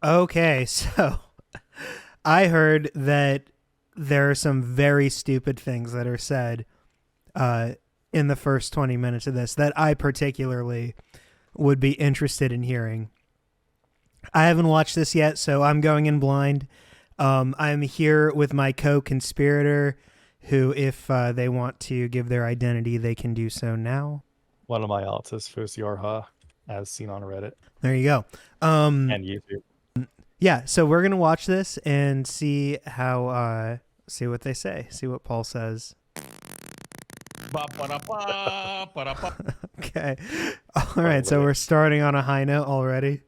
Okay, so I heard that there are some very stupid things that are said in the first 20 minutes of this that I particularly would be interested in hearing. I haven't watched this yet, so I'm going in blind. I'm here with my co-conspirator, who, if they want to give their identity, they can do so now. One of my alts is Fvcks, as seen on Reddit. There you go. And YouTube. Yeah, so we're going to watch this and see how, see what they say, see what Paul says. Okay. All right, so we're starting on a high note already.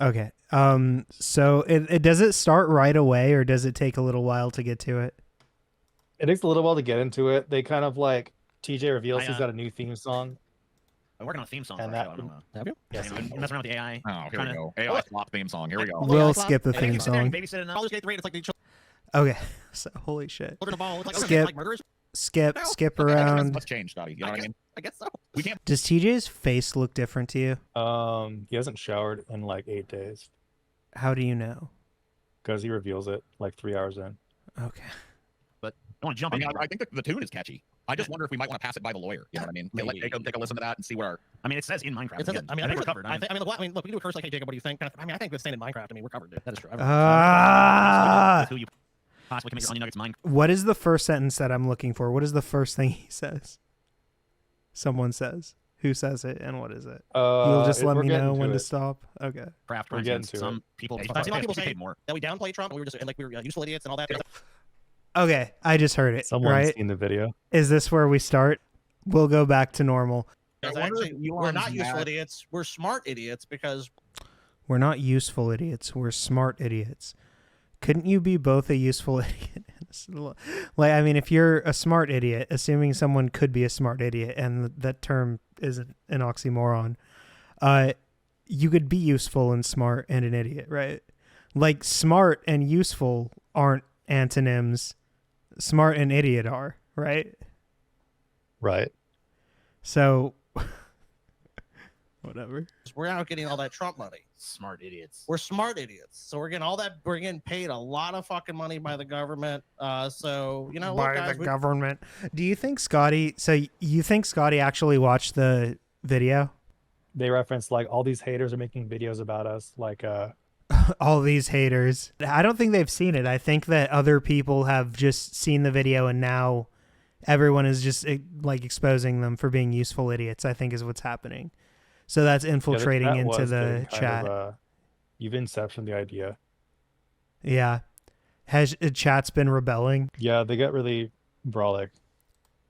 Okay. So it does it start right away, or does it take a little while to get to it? It takes a little while to get into it. They kind of like TJ reveals he's got a new theme song. I'm working on a theme song. And that, that, I don't know. have you? Yes. You mess around with the AI. Oh, here we go. AI flop theme song. Here we go. We'll skip the theme song. Okay. So holy shit. Skip around. What's changed, Scotty? You know what I mean? I guess so. We can't. Does TJ's face look different to you? He hasn't showered in like 8 days. How do you know? Because he reveals it like 3 hours in. Okay. But I want to jump in. I think the tune is catchy. I just wonder if we might want to pass it by the lawyer. You know what I mean? Take a listen to that and see where. I mean, it says in Minecraft. It says, I think we're covered. Look, we can do it first. Like, hey, Jacob, what do you think? I mean, I think we're staying in Minecraft. I mean, we're covered, dude. That is true. Who you possibly can make your onion nuggets Minecraft. What is the first sentence that I'm looking for? What is the first thing he says? Someone says. Who says it and what is it? You'll just let me know when to stop. Okay. Craft, we're getting to some people. I've seen a lot of people say more that we downplay Trump. And we were just like we were useful idiots and all that. Okay, I just heard it. Someone's seen the video. Is this where we start? We'll go back to normal. Actually, we're not useful idiots. We're smart idiots because we're not useful idiots. We're smart idiots. Couldn't you be both a useful idiot? Like, I mean, if you're a smart idiot, assuming someone could be a smart idiot, and that term is an oxymoron, you could be useful and smart and an idiot, right? Like, smart and useful aren't antonyms. Smart and idiot are, right? Right. So, whatever. We're out getting all that Trump money. Smart idiots. We're smart idiots. So we're getting all that. We're getting paid a lot of fucking money by the government. So, you know, By look, guys, the government. Do you think Scotty, so you think Scotty actually watched the video? They reference like all these haters are making videos about us. Like, all these haters. I don't think they've seen it. I think that other people have just seen the video and now everyone is just like exposing them for being useful idiots, I think is what's happening. So that's infiltrating into the chat. You've inceptioned the idea. Yeah. Has chat's been rebelling? Yeah, they get really brolic.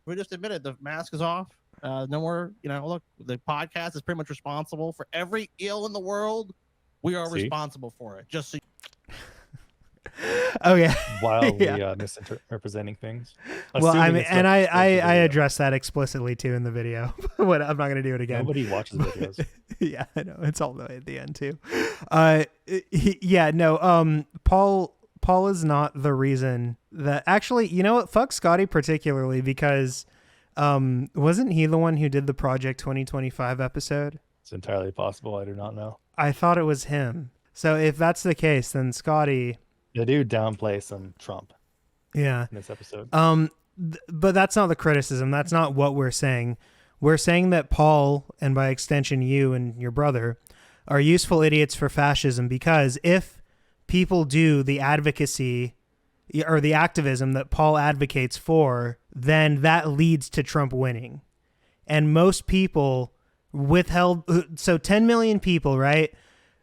we just admitted the mask is off. No more, you know, look, the podcast is pretty much responsible for every ill in the world. We are responsible for it. Just so Okay. While we misrepresenting things. Well, I mean, and I addressed that explicitly too in the video. But I'm not going to do it again. Nobody watches videos. Yeah, I know. It's all the way at the end too. Paul is not the reason that actually, you know what? Fuck Scotty particularly because wasn't he the one who did the Project 2025 episode? It's entirely possible. I do not know. I thought it was him. So if that's the case, then Scotty. They do downplay some Trump. Yeah. In this episode. But that's not the criticism. That's not what we're saying. We're saying that Paul, and by extension you and your brother, are useful idiots for fascism because if people do the advocacy or the activism that Paul advocates for, then that leads to Trump winning. And most people withheld, so 10 million people, right,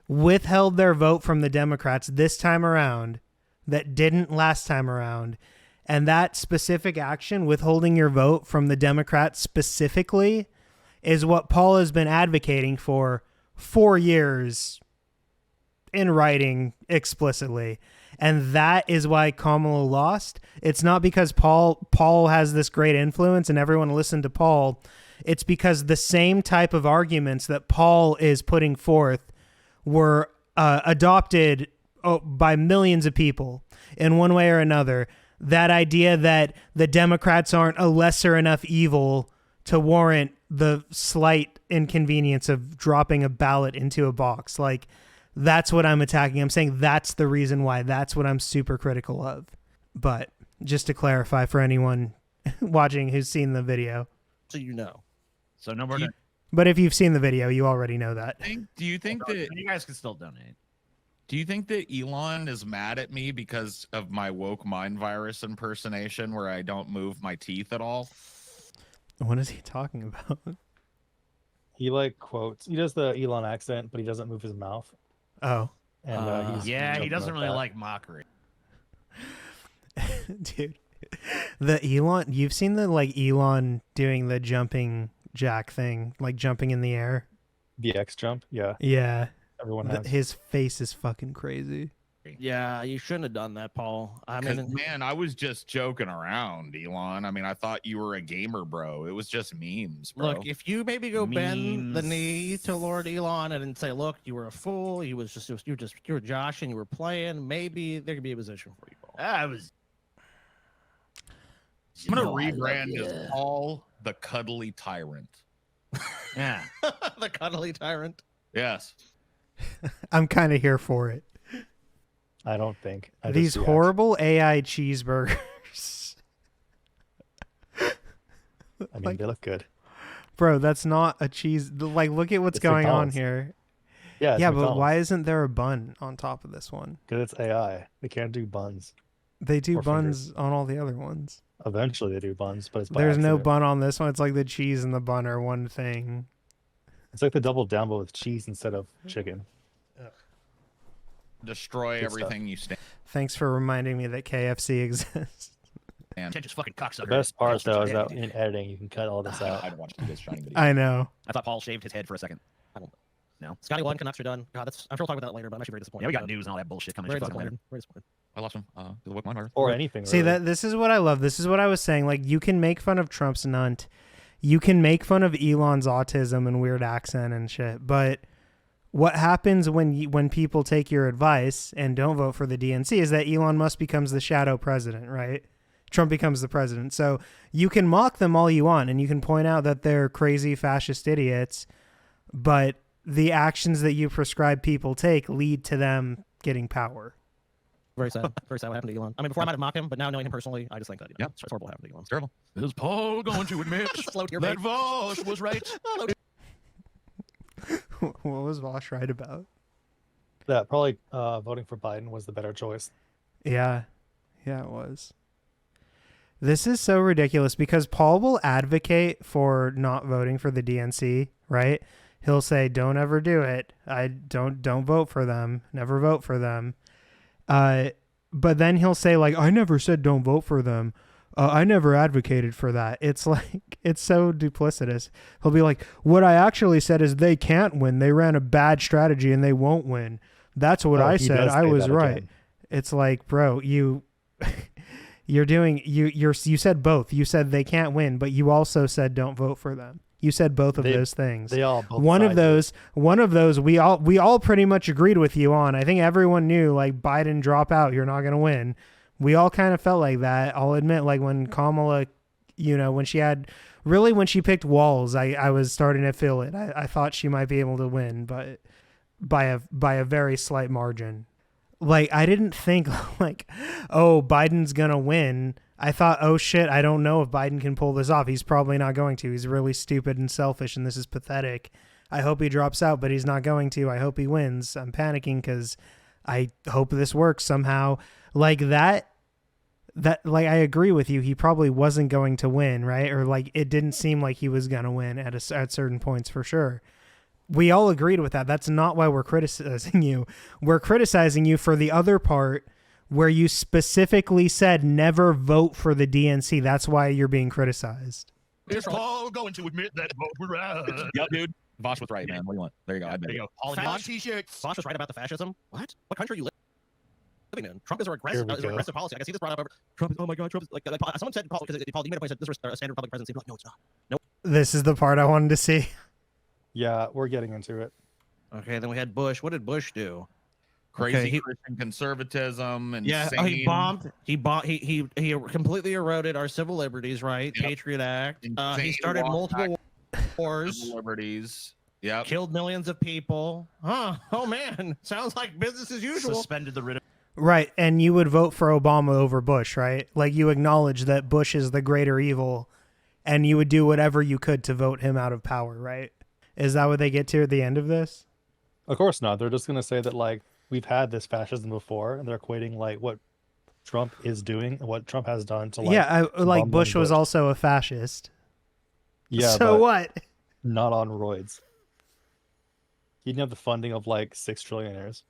withheld their vote from the Democrats this time around that didn't last time around. And that specific action, withholding your vote from the Democrats specifically, is what Paul has been advocating for 4 years in writing explicitly. And that is why Kamala lost. It's not because Paul has this great influence and everyone listened to Paul. It's because the same type of arguments that Paul is putting forth were adopted by millions of people in one way or another. That idea that the Democrats aren't a lesser enough evil to warrant the slight inconvenience of dropping a ballot into a box. Like, that's what I'm attacking. I'm saying that's the reason why. That's what I'm super critical of. But just to clarify for anyone watching who's seen the video. So you know. So no more. But if you've seen the video, you already know that. Do you think that you guys can still donate? Do you think that Elon is mad at me because of my woke mind virus impersonation where I don't move my teeth at all? What is he talking about? He like quotes. He does the Elon accent, but he doesn't move his mouth. Oh. And yeah, he joking doesn't about really that. like mockery. Dude. The Elon, you've seen the like Elon doing the jumping jack thing, like jumping in the air? The X jump, yeah. Yeah. Everyone has. His face is fucking crazy. Yeah, you shouldn't have done that, Paul. I mean, Man, I was just joking around, Elon. I mean, I thought you were a gamer, bro. It was just memes, bro. look, if you maybe go bend the Memes. knee to Lord Elon and say, "Look, you were a fool. You were Josh, and you were playing," maybe there could be a position for you, Paul. I was. I'm gonna rebrand as Paul the Cuddly Tyrant. Yeah. The cuddly tyrant. Yes. I'm kind of here for it. I don't think. I just These see X. horrible AI cheeseburgers. I mean, they look good. Bro, that's not a cheese. Like, look at what's It's going on McDonald's. here. Yeah, Yeah, but why isn't there a bun on top of this one? Because it's AI. They can't do buns. They do Or buns on all the other ones. Eventually, they do buns, but it's by There's no accident. bun on this one. It's like the cheese and the bun are one thing. It's like the double down, but with cheese instead of chicken. Destroy Good stuff. everything you stand. Thanks for reminding me that KFC exists. Pretentious fucking cocksucker. The best part Paul's though is dead. that in editing you can cut all this I out. don't watch this shining video. I know. I thought Paul shaved his head for a second. Scotty 1 Canucks are done. God, that's. I'm sure we'll talk about that later, but I'm actually very disappointed. Yeah, we got But news and all that bullshit coming. Very Fucking later. disappointed. Very disappointed. I lost him. The woke mind virus. Or anything. See, really. this is what I love. This is what I was saying. Like, you can make fun of Trump's nunt. You can make fun of Elon's autism and weird accent and shit. But what happens when people take your advice and don't vote for the DNC is that Elon Musk becomes the shadow president, right? Trump becomes the president. So you can mock them all you want, and you can point out that they're crazy fascist idiots, but the actions that you prescribe people take lead to them getting power. Very sad. Very sad what happened to Elon. I mean, before I might have mocked him, but now knowing him personally, I just think that Yep. it's horrible what happened to Elon. It's terrible. Is Paul going to admit Slow tier that bait. Vosh was right? What was Vosh right about? that probably voting for Biden was the better choice. Yeah, it was. This is so ridiculous because Paul will advocate for not voting for the DNC, right? He'll say, "Don't ever do it. I don't vote for them. Never vote for them." But then he'll say, like, "I never said don't vote for them. I never advocated for that." It's like, it's so duplicitous. He'll be like, "What I actually said is they can't win. They ran a bad strategy and they won't win. That's what Oh, I he said. does I say was that right." again. It's like, bro, you said both. You said they can't win, but you also said don't vote for them. You said both of those things. They all both One of sides those we all pretty much agreed with you on. I think everyone knew, like, Biden drop out, you're not going to win. We all kind of felt like that. I'll admit, like, when Kamala, when she picked Walz, I was starting to feel it. I thought she might be able to win, but by a very slight margin. Like, I didn't think like, oh, Biden's going to win. I thought, oh shit, I don't know if Biden can pull this off. He's probably not going to. He's really stupid and selfish, and this is pathetic. I hope he drops out, but he's not going to. I hope he wins. I'm panicking because I hope this works somehow. Like that, like, I agree with you. He probably wasn't going to win, right? Or like, it didn't seem like he was going to win at certain points for sure. We all agreed with that. That's not why we're criticizing you. We're criticizing you for the other part where you specifically said never vote for the DNC. That's why you're being criticized. Is Paul going to admit that Vosh was right? Yep, dude. Vosh was right, man. What do you want? There you go. I bet There you it. go. Paul and Vosh- t-shirts. Vosh was right about the fascism. What country are you living in? Trump is a regressive, Here we go. regressive policy. I can see this brought up over. Trump is, oh my God, Trump is like someone said, Paul, because Paul, you made a point, said this is a standard public presidency. Like, no, it's not. This is the part I wanted to see. Yeah, we're getting into it. Okay, then we had Bush. What did Bush do? Crazy Okay, he- Christian conservatism and Yeah, he bombed. He completely eroded our civil liberties, right? Yep. Patriot Act. He Insane started walk multiple. wars, liberties. Yeah. killed millions of people. Huh? Oh man, sounds like business as usual. Suspended the writ of Right, and you would vote for Obama over Bush, right? Like you acknowledge that Bush is the greater evil, and you would do whatever you could to vote him out of power, right? Is that what they get to at the end of this? Of course not. They're just going to say that like we've had this fascism before, and they're equating like what Trump is doing and what Trump has done to like. Yeah, like Obama Bush and was also a fascist. Yeah, So but what? not on roids. He didn't have the funding of like 6 trillionaires.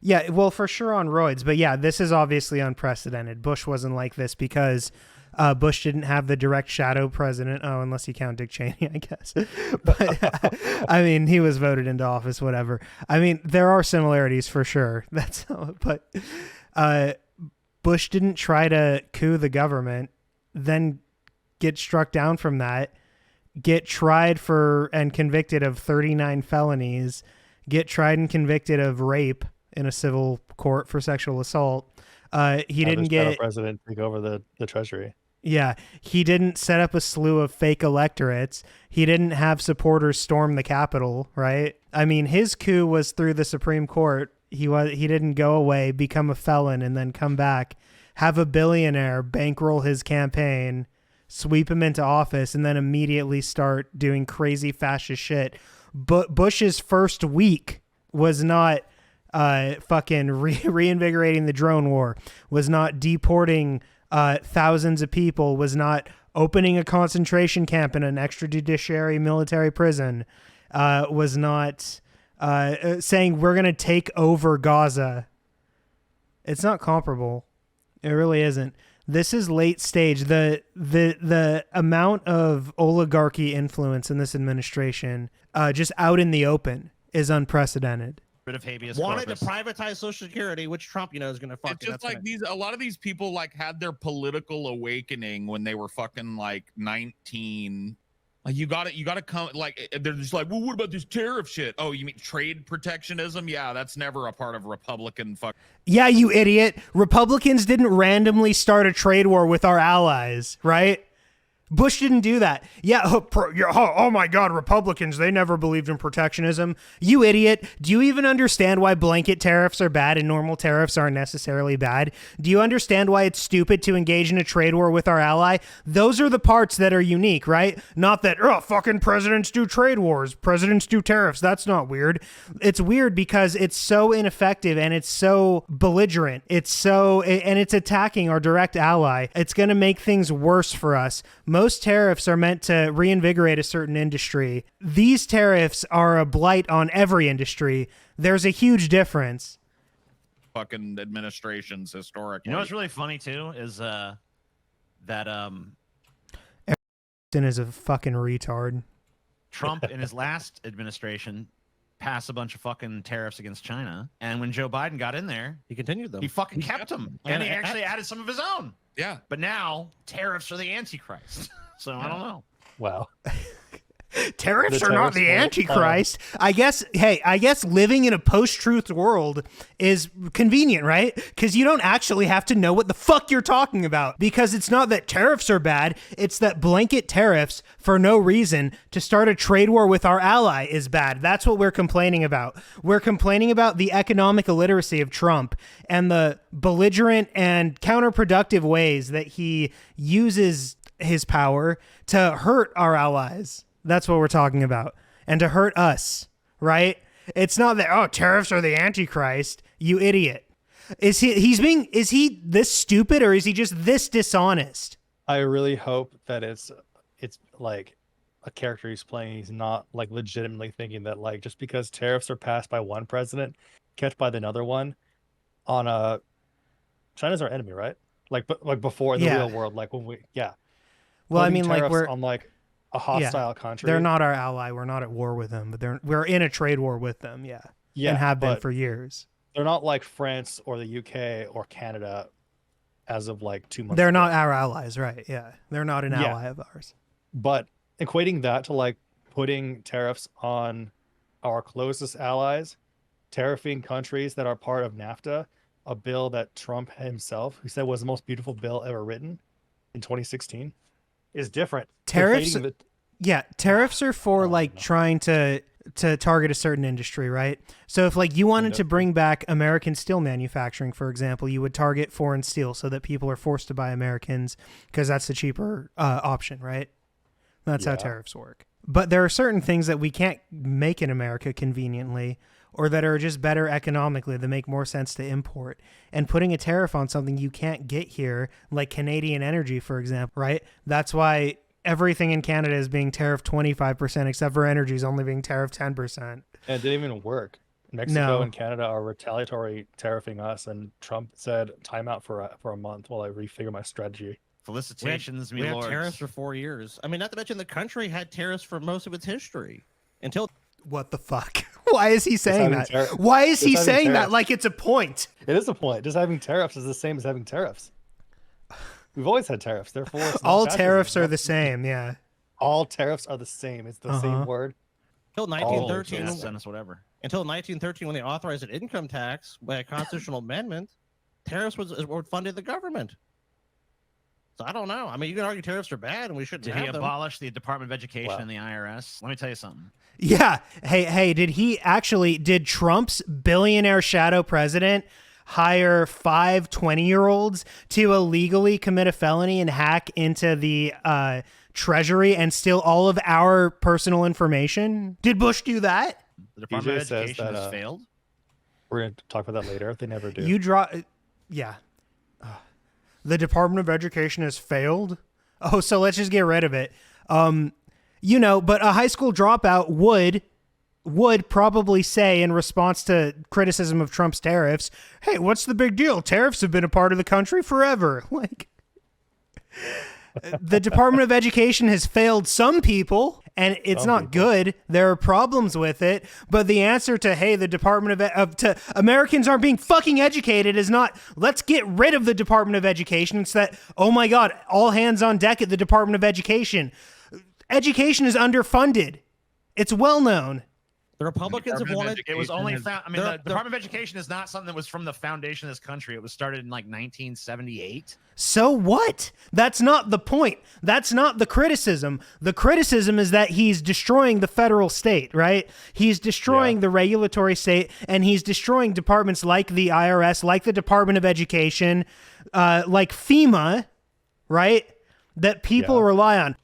Yeah, well, for sure on roids, but yeah, this is obviously unprecedented. Bush wasn't like this because Bush didn't have the direct shadow president. Oh, unless you count Dick Cheney, I guess. But I mean, he was voted into office, whatever. I mean, there are similarities for sure. But Bush didn't try to coup the government, then get struck down from that, get tried for and convicted of 39 felonies, get tried and convicted of rape in a civil court for sexual assault. He didn't get president take over the treasury. Yeah, he didn't set up a slew of fake electorates. He didn't have supporters storm the Capitol, right? I mean, his coup was through the Supreme Court. He didn't go away, become a felon, and then come back, have a billionaire bankroll his campaign, sweep him into office, and then immediately start doing crazy fascist shit. But Bush's first week was not fucking reinvigorating the drone war, was not deporting thousands of people, was not opening a concentration camp in an extrajudiciary military prison, was not saying we're going to take over Gaza. It's not comparable. It really isn't. This is late stage. The amount of oligarchy influence in this administration, just out in the open, is unprecedented. writ of habeas Wanted corpus. to privatize Social Security, which Trump, is going to fucking. It's just like a lot of these people like had their political awakening when they were fucking like 19. Like you gotta come, like they're just like, well, what about this tariff shit? Oh, you mean trade protectionism? Yeah, that's never a part of Republican fuck. Yeah, you idiot. Republicans didn't randomly start a trade war with our allies, right? Bush didn't do that. Yeah, oh my God, Republicans, they never believed in protectionism. You idiot. Do you even understand why blanket tariffs are bad and normal tariffs aren't necessarily bad? Do you understand why it's stupid to engage in a trade war with our ally? Those are the parts that are unique, right? Not that, fucking presidents do trade wars, presidents do tariffs. That's not weird. It's weird because it's so ineffective and it's so belligerent. And it's attacking our direct ally. It's going to make things worse for us. Most tariffs are meant to reinvigorate a certain industry. These tariffs are a blight on every industry. There's a huge difference. Fucking administrations historically. You know what's really funny too is that Is a fucking retard. Trump in his last administration passed a bunch of fucking tariffs against China, and when Joe Biden got in there, He continued them. he fucking kept them, and he actually added some of his own. Yeah. But now tariffs are the Antichrist. So I don't know. Wow. Tariffs The are not tariffs the were, Antichrist. I guess living in a post-truth world is convenient, right? Because you don't actually have to know what the fuck you're talking about. Because it's not that tariffs are bad, it's that blanket tariffs for no reason to start a trade war with our ally is bad. That's what we're complaining about. We're complaining about the economic illiteracy of Trump and the belligerent and counterproductive ways that he uses his power to hurt our allies. That's what we're talking about. And to hurt us, right? It's not that, tariffs are the Antichrist, you idiot. Is he this stupid or is he just this dishonest? I really hope that it's like a character he's playing. He's not like legitimately thinking that like just because tariffs are passed by one president, kept by another one on China's our enemy, right? Like before in the real world, like when Well, I putting mean, like tariffs we're on like a hostile country. They're not our ally. We're not at war with them, but we're in a trade war with them. Yeah. And have been for years. They're not like France or the UK or Canada as of like 2 months They're ago. not our allies, right? Yeah. They're not an ally of ours. But equating that to like putting tariffs on our closest allies, tariffing countries that are part of NAFTA, a bill that Trump himself, who said was the most beautiful bill ever written in 2016, is different. Tariffs Yeah, tariffs are for like trying to target a certain industry, right? So if like you wanted to bring back American steel manufacturing, for example, you would target foreign steel so that people are forced to buy Americans because that's the cheaper option, right? That's how tariffs work. But there are certain things that we can't make in America conveniently, or that are just better economically, that make more sense to import. And putting a tariff on something you can't get here, like Canadian energy, for example, right? That's why everything in Canada is being tariffed 25%, except for energy is only being tariffed 10%. And it didn't even work. Mexico and Canada are retaliatory tariffing us, and Trump said timeout for a month while I refigure my strategy. Felicitations, we me had lords. tariffs for 4 years. I mean, not to mention the country had tariffs for most of its history until. What the fuck? Why is he saying that? Why is he saying that like it's a point? It is a point. Just having tariffs is the same as having tariffs. We've always had tariffs. Therefore, it's not all fascism. tariffs are the same. Yeah. All tariffs are the same. It's the same word. Until 1913, sentence, whatever. until 1913, when they authorized an income tax by a constitutional amendment, tariffs was what funded the government. So I don't know. I mean, you can argue tariffs are bad, and we shouldn't Did have he them. abolish the Department of Education and the IRS? Let me tell you something. Yeah. Hey, did Trump's billionaire shadow president hire 5 20-year-olds to illegally commit a felony and hack into the Treasury and steal all of our personal information? Did Bush do that? The Department DJ of Education says that, has failed. We're going to talk about that later. They never do. Yeah. The Department of Education has failed. Oh, so let's just get rid of it. But a high school dropout would probably say in response to criticism of Trump's tariffs, hey, what's the big deal? Tariffs have been a part of the country forever. Like, the Department of Education has failed some people, and it's not good. There are problems with it, but the answer to, hey, the Department to Americans aren't being fucking educated is not, let's get rid of the Department of Education. It's that, oh my God, all hands on deck at the Department of Education. Education is underfunded. It's well known. The Republicans have wanted. It was only found. I mean, the Department of Education is not something that was from the foundation of this country. It was started in like 1978. So what? That's not the point. That's not the criticism. The criticism is that he's destroying the federal state, right? He's destroying the regulatory state, and he's destroying departments like the IRS, like the Department of Education, like FEMA, right? That people rely on.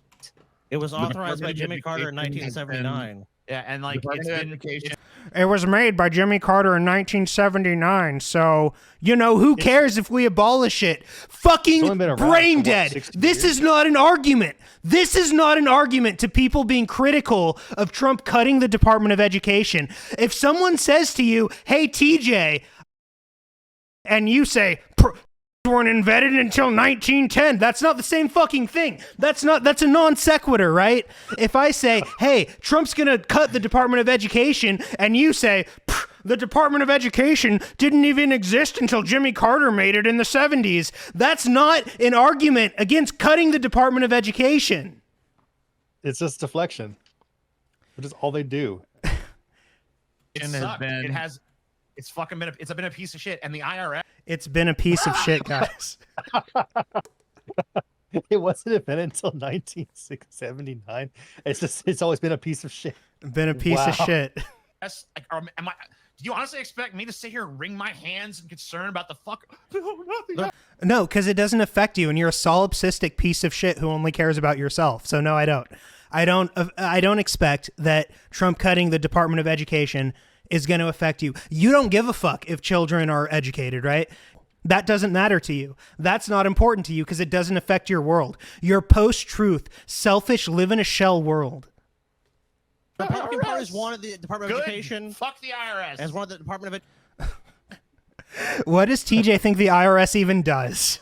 It was authorized by Jimmy Carter in 1979. Yeah, and like It was made by Jimmy Carter in 1979, so, who cares if we abolish it? Fucking brain dead. This is not an argument. This is not an argument to people being critical of Trump cutting the Department of Education. If someone says to you, hey, TJ, and you say, weren't invented until 1910. That's not the same fucking thing. That's a non sequitur, right? If I say, hey, Trump's gonna cut the Department of Education, and you say, the Department of Education didn't even exist until Jimmy Carter made it in the 70s. That's not an argument against cutting the Department of Education. It's just deflection, which is all they do. It's fucking been a piece of shit, and the IRS. It's been a piece of shit, guys. It wasn't invented until 1979. It's always been a piece of shit. Been a piece of shit. Yes, do you honestly expect me to sit here and wring my hands in concern about the fuck? No, because it doesn't affect you, and you're a solipsistic piece of shit who only cares about yourself. So no, I don't. I don't expect that Trump cutting the Department of Education is going to affect you. You don't give a fuck if children are educated, right? That doesn't matter to you. That's not important to you because it doesn't affect your world. You're post-truth, selfish, live in a shell world. The Republican Party wanted the Department of Education. Fuck the IRS. As one of the Department of What does TJ think the IRS even does?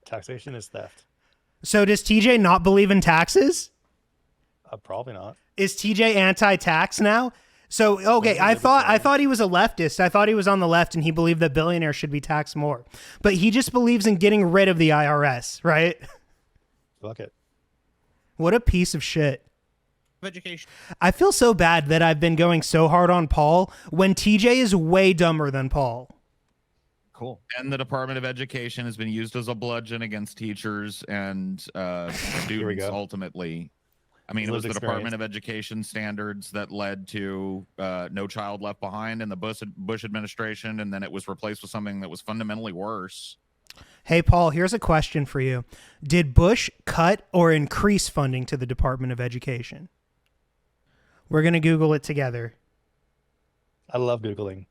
Taxation is theft. So does TJ not believe in taxes? Probably not. Is TJ anti-tax now? So, okay, I thought he was a leftist. I thought he was on the left and he believed that billionaires should be taxed more. But he just believes in getting rid of the IRS, right? Fuck it. What a piece of shit. Education. I feel so bad that I've been going so hard on Paul when TJ is way dumber than Paul. Cool. And the Department of Education has been used as a bludgeon against teachers and students ultimately. I mean, it was lived the Department experience. of Education standards that led to No Child Left Behind in the Bush administration, and then it was replaced with something that was fundamentally worse. Hey, Paul, here's a question for you. Did Bush cut or increase funding to the Department of Education? We're going to Google it together. I love Googling.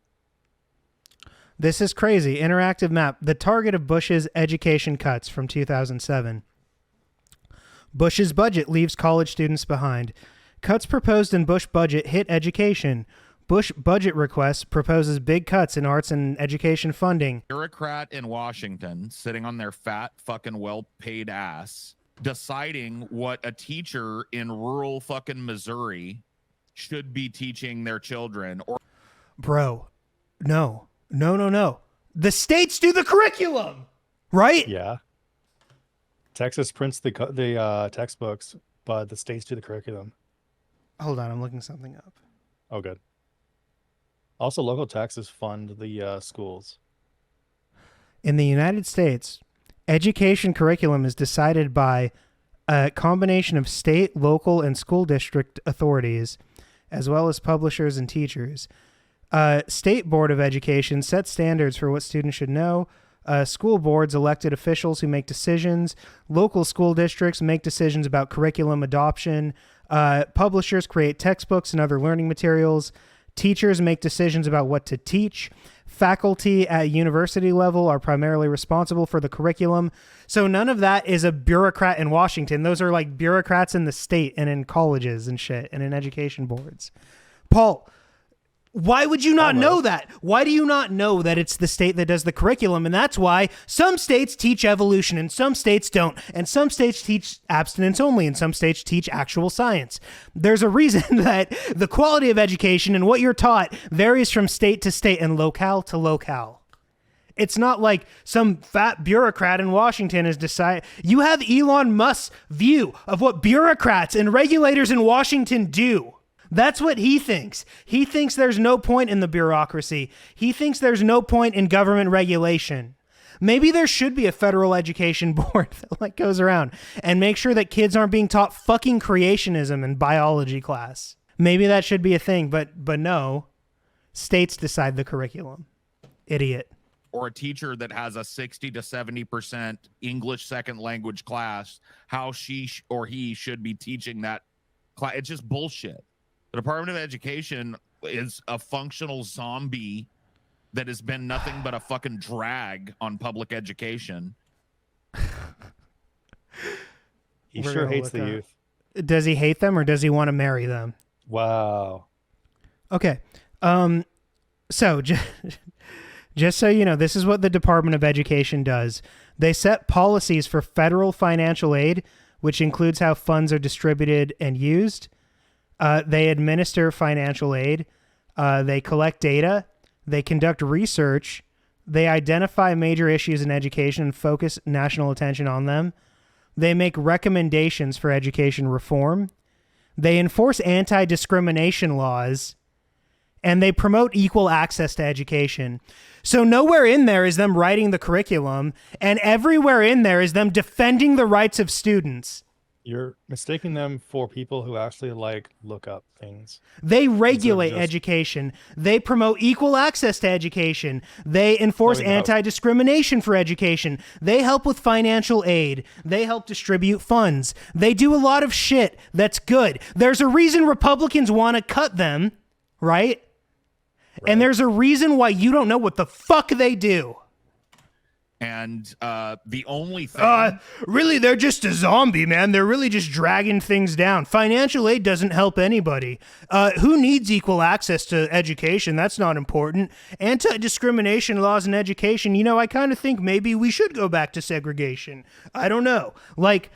This is crazy. Interactive map. The target of Bush's education cuts from 2007. Bush's budget leaves college students behind. Cuts proposed in Bush budget hit education. Bush budget request proposes big cuts in arts and education funding. Bureaucrat in Washington sitting on their fat fucking well-paid ass deciding what a teacher in rural fucking Missouri should be teaching their children. Or Bro, no. The states do the curriculum, right? Yeah. Texas prints the textbooks, but the states do the curriculum. Hold on, I'm looking something up. Oh, good. Also, local taxes fund the schools. In the United States, education curriculum is decided by a combination of state, local, and school district authorities, as well as publishers and teachers. State Board of Education sets standards for what students should know. School boards, elected officials who make decisions. Local school districts make decisions about curriculum adoption. Publishers create textbooks and other learning materials. Teachers make decisions about what to teach. Faculty at university level are primarily responsible for the curriculum. So none of that is a bureaucrat in Washington. Those are like bureaucrats in the state and in colleges and shit and in education boards. Paul, why would you not know that? Why do you not know that it's the state that does the curriculum? And that's why some states teach evolution and some states don't. And some states teach abstinence only and some states teach actual science. There's a reason that the quality of education and what you're taught varies from state to state and locale to locale. It's not like some fat bureaucrat in Washington has decided. You have Elon Musk's view of what bureaucrats and regulators in Washington do. That's what he thinks. He thinks there's no point in the bureaucracy. He thinks there's no point in government regulation. Maybe there should be a federal education board that like goes around and make sure that kids aren't being taught fucking creationism in biology class. Maybe that should be a thing, but no. States decide the curriculum. Idiot. Or a teacher that has a 60 to 70% English second language class, how she or he should be teaching that class. It's just bullshit. The Department of Education is a functional zombie that has been nothing but a fucking drag on public education. He sure hates the youth. Does he hate them or does he want to marry them? Wow. Okay. So just so you know, this is what the Department of Education does. They set policies for federal financial aid, which includes how funds are distributed and used. They administer financial aid. They collect data. They conduct research. They identify major issues in education and focus national attention on them. They make recommendations for education reform. They enforce anti-discrimination laws. And they promote equal access to education. So nowhere in there is them writing the curriculum, and everywhere in there is them defending the rights of students. You're mistaking them for people who actually like look up things. They regulate education. They promote equal access to education. They enforce anti-discrimination for education. They help with financial aid. They help distribute funds. They do a lot of shit that's good. There's a reason Republicans want to cut them, right? And there's a reason why you don't know what the fuck they do. And the only thing... really, they're just a zombie, man. They're really just dragging things down. Financial aid doesn't help anybody. Who needs equal access to education? That's not important. Anti-discrimination laws in education, you know, I kind of think maybe we should go back to segregation. I don't know. Like,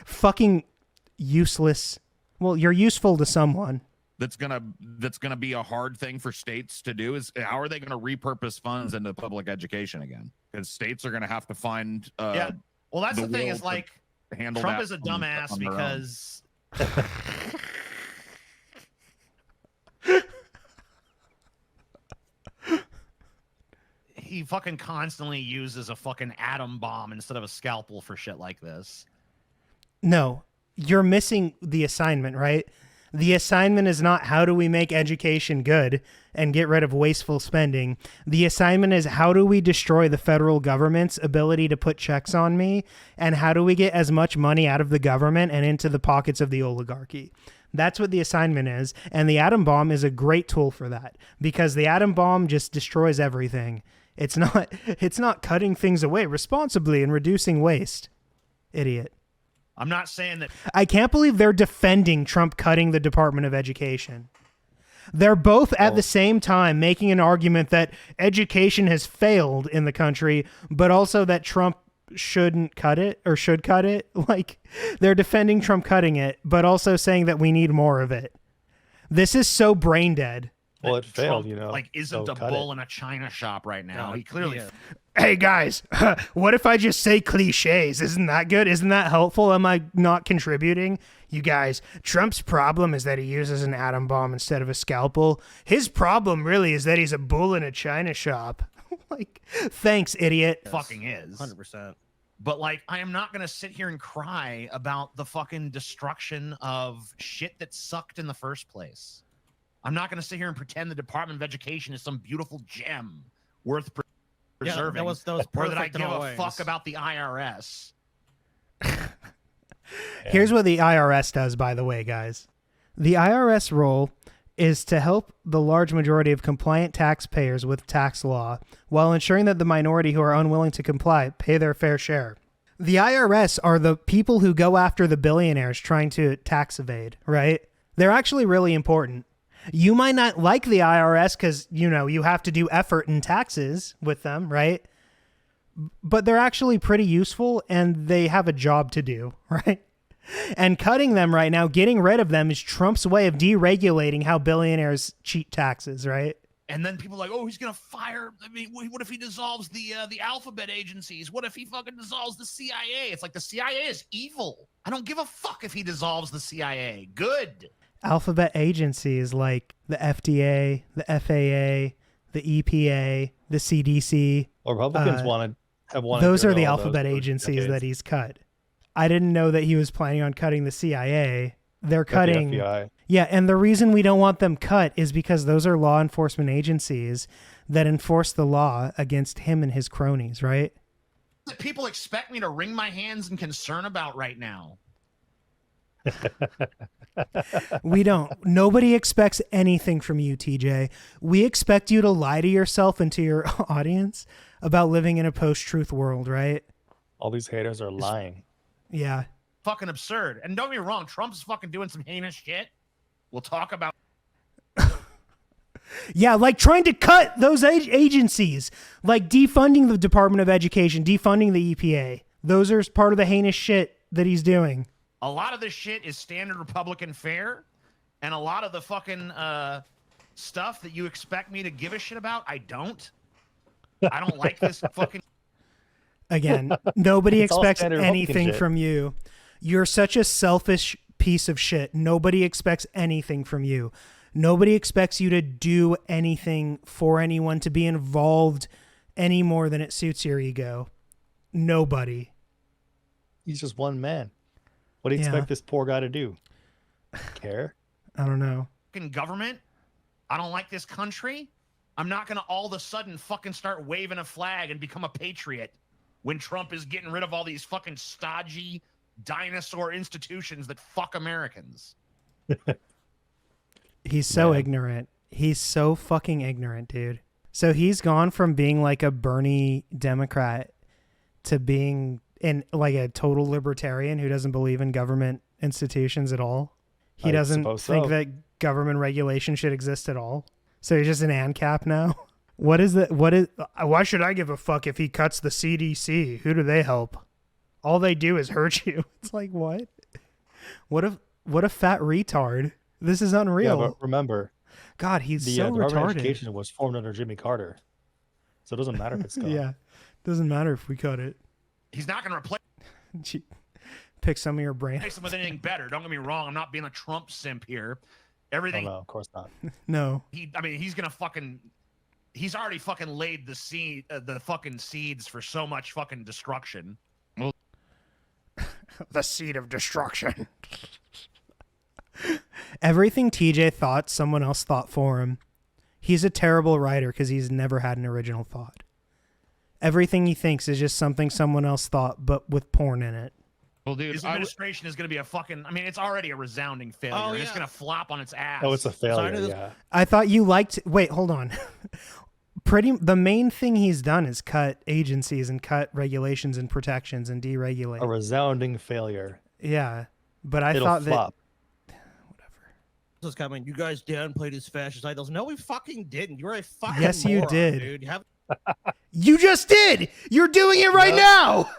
fucking useless. Well, you're useful to someone. That's gonna be a hard thing for states to do is how are they gonna repurpose funds into public education again? Because states are gonna have to find yeah. Well, that's the thing is like Trump is a dumbass because he fucking constantly uses a fucking atom bomb instead of a scalpel for shit like this. No. you're missing the assignment, right? The assignment is not how do we make education good and get rid of wasteful spending. The assignment is how do we destroy the federal government's ability to put checks on me, and how do we get as much money out of the government and into the pockets of the oligarchy. That's what the assignment is, and the atom bomb is a great tool for that, because the atom bomb just destroys everything. It's not cutting things away responsibly and reducing waste. Idiot. I'm not saying that. I can't believe they're defending Trump cutting the Department of Education. They're both at the same time making an argument that education has failed in the country, but also that Trump shouldn't cut it or should cut it. Like, they're defending Trump cutting it, but also saying that we need more of it. This is so brain dead. Well, it failed, Trump, like, isn't a bull in a china shop right now. No, he clearly. yeah. Hey guys, what if I just say cliches? Isn't that good? Isn't that helpful? Am I not contributing? You guys, Trump's problem is that he uses an atom bomb instead of a scalpel. His problem really is that he's a bull in a china shop. Like, thanks, idiot. Fucking is 100%. But like, I am not gonna sit here and cry about the fucking destruction of shit that sucked in the first place. I'm not gonna sit here and pretend the Department of Education is some beautiful gem worth preserving. That was or that I perfect in give all a ways. fuck about the IRS. Here's what the IRS does, by the way, guys. The IRS role is to help the large majority of compliant taxpayers with tax law while ensuring that the minority who are unwilling to comply pay their fair share. The IRS are the people who go after the billionaires trying to tax evade, right? They're actually really important. You might not like the IRS because, you know, you have to do effort in taxes with them, right? But they're actually pretty useful and they have a job to do, right? And cutting them right now, getting rid of them, is Trump's way of deregulating how billionaires cheat taxes, right? And then people are like, oh, he's gonna fire. I mean, what if he dissolves the alphabet agencies? What if he fucking dissolves the CIA? It's like the CIA is evil. I don't give a fuck if he dissolves the CIA. Good. Alphabet agencies like the FDA, the FAA, the EPA, the CDC. Well, Republicans have wanted. Those to are get the rid of all alphabet those for agencies decades. that he's cut. I didn't know that he was planning on cutting the CIA. They're Cut the cutting. FBI. Yeah, and the reason we don't want them cut is because those are law enforcement agencies that enforce the law against him and his cronies, right? That people expect me to wring my hands in concern about right now. We don't. Nobody expects anything from you, TJ. We expect you to lie to yourself and to your audience about living in a post-truth world, right? All these haters are lying. Yeah. Fucking absurd. And don't get me wrong, Trump's fucking doing some heinous shit. We'll talk about. Yeah, like trying to cut those agencies, like defunding the Department of Education, defunding the EPA. Those are part of the heinous shit that he's doing. A lot of this shit is standard Republican fare, and a lot of the fucking stuff that you expect me to give a shit about, I don't. I don't like this fucking. Again, nobody It's all expects standard Republican anything shit. from you. You're such a selfish piece of shit. Nobody expects anything from you. Nobody expects you to do anything for anyone, to be involved any more than it suits your ego. Nobody. He's just one man. What do you expect this poor guy to do? Care? I don't know. fucking government. I don't like this country. I'm not going to all of a sudden fucking start waving a flag and become a patriot when Trump is getting rid of all these fucking stodgy dinosaur institutions that fuck Americans. He's so ignorant. He's so fucking ignorant, dude. So he's gone from being like a Bernie Democrat to being in like a total libertarian who doesn't believe in government institutions at all. He doesn't think that government regulation should exist at all. So he's just an ANCAP now. Why should I give a fuck if he cuts the CDC? Who do they help? All they do is hurt you. It's like, what? What a fat retard. This is unreal. Yeah, but remember, God, he's so Department of retarded. Education was formed under Jimmy Carter, so it doesn't matter if it's gone. Yeah, doesn't matter if we cut it. He's not going to replace Pick some of your brain. him with anything better. Don't get me wrong. I'm not being a Trump simp here. Everything. Oh, no, of course not. No. He's going to fucking. He's already fucking laid the fucking seeds for so much fucking destruction. Well, The seed of destruction. Everything TJ thought, someone else thought for him. He's a terrible writer because he's never had an original thought. Everything he thinks is just something someone else thought, but with porn in it. Well, dude, His administration is going to be a fucking. I mean, it's already a resounding failure. Oh, And it's yeah. going to flop on its ass. Oh, it's a failure. this- Yeah. I thought you liked. Wait, hold on. The main thing he's done is cut agencies and cut regulations and protections and deregulate. A resounding failure. Yeah, but I It'll thought flop. This is coming. You guys downplayed his fascist ideals. No, we fucking didn't. You're a fucking Yes, you moron, did. dude. You have you just did. You're doing it right now.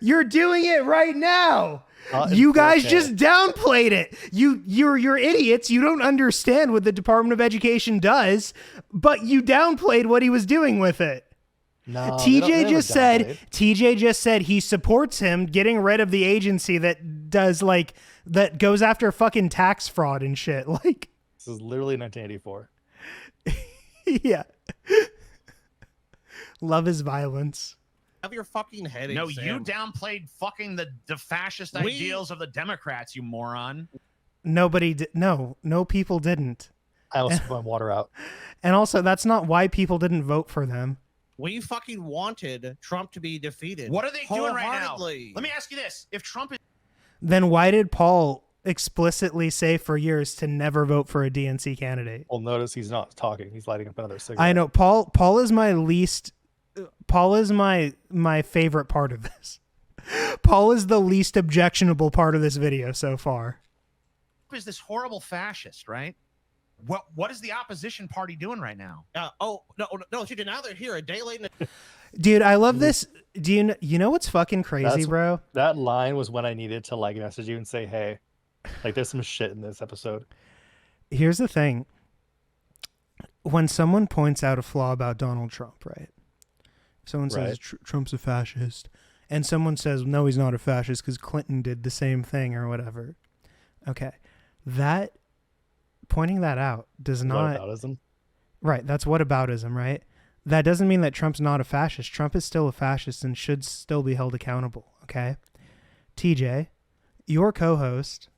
You're doing it right now. You guys just downplayed it. You're idiots. You don't understand what the Department of Education does, but you downplayed what he was doing with it. No, TJ just said he supports him getting rid of the agency that does that goes after fucking tax fraud and shit. Like, This is literally 1984. yeah. Love is violence. have your fucking head in No, Sam. you downplayed fucking the fascist ideals of the Democrats, you moron. Nobody did. No people didn't. I almost put my water out. And also, that's not why people didn't vote for them. We fucking wanted Trump to be defeated. What are they doing right now? wholeheartedly. Let me ask you this: if Trump is Then why did Paul explicitly say for years to never vote for a DNC candidate? Well, notice he's not talking. He's lighting up another cigarette. I know Paul is my least. Paul is my favorite part of this. Paul is the least objectionable part of this video so far. this horrible fascist, right? What is the opposition party doing right now? Oh no, TJ, now they're here a day late. Dude, I love this. Do you know what's fucking crazy, bro? That line was when I needed to message you and say, hey, there's some shit in this episode. Here's the thing. When someone points out a flaw about Donald Trump, right? Someone says Trump's a fascist, and someone says, no, he's not a fascist because Clinton did the same thing or whatever. Okay. Pointing that out does not... Whataboutism? Right, that's whataboutism, right? That doesn't mean that Trump's not a fascist. Trump is still a fascist and should still be held accountable, okay? TJ, your co-host,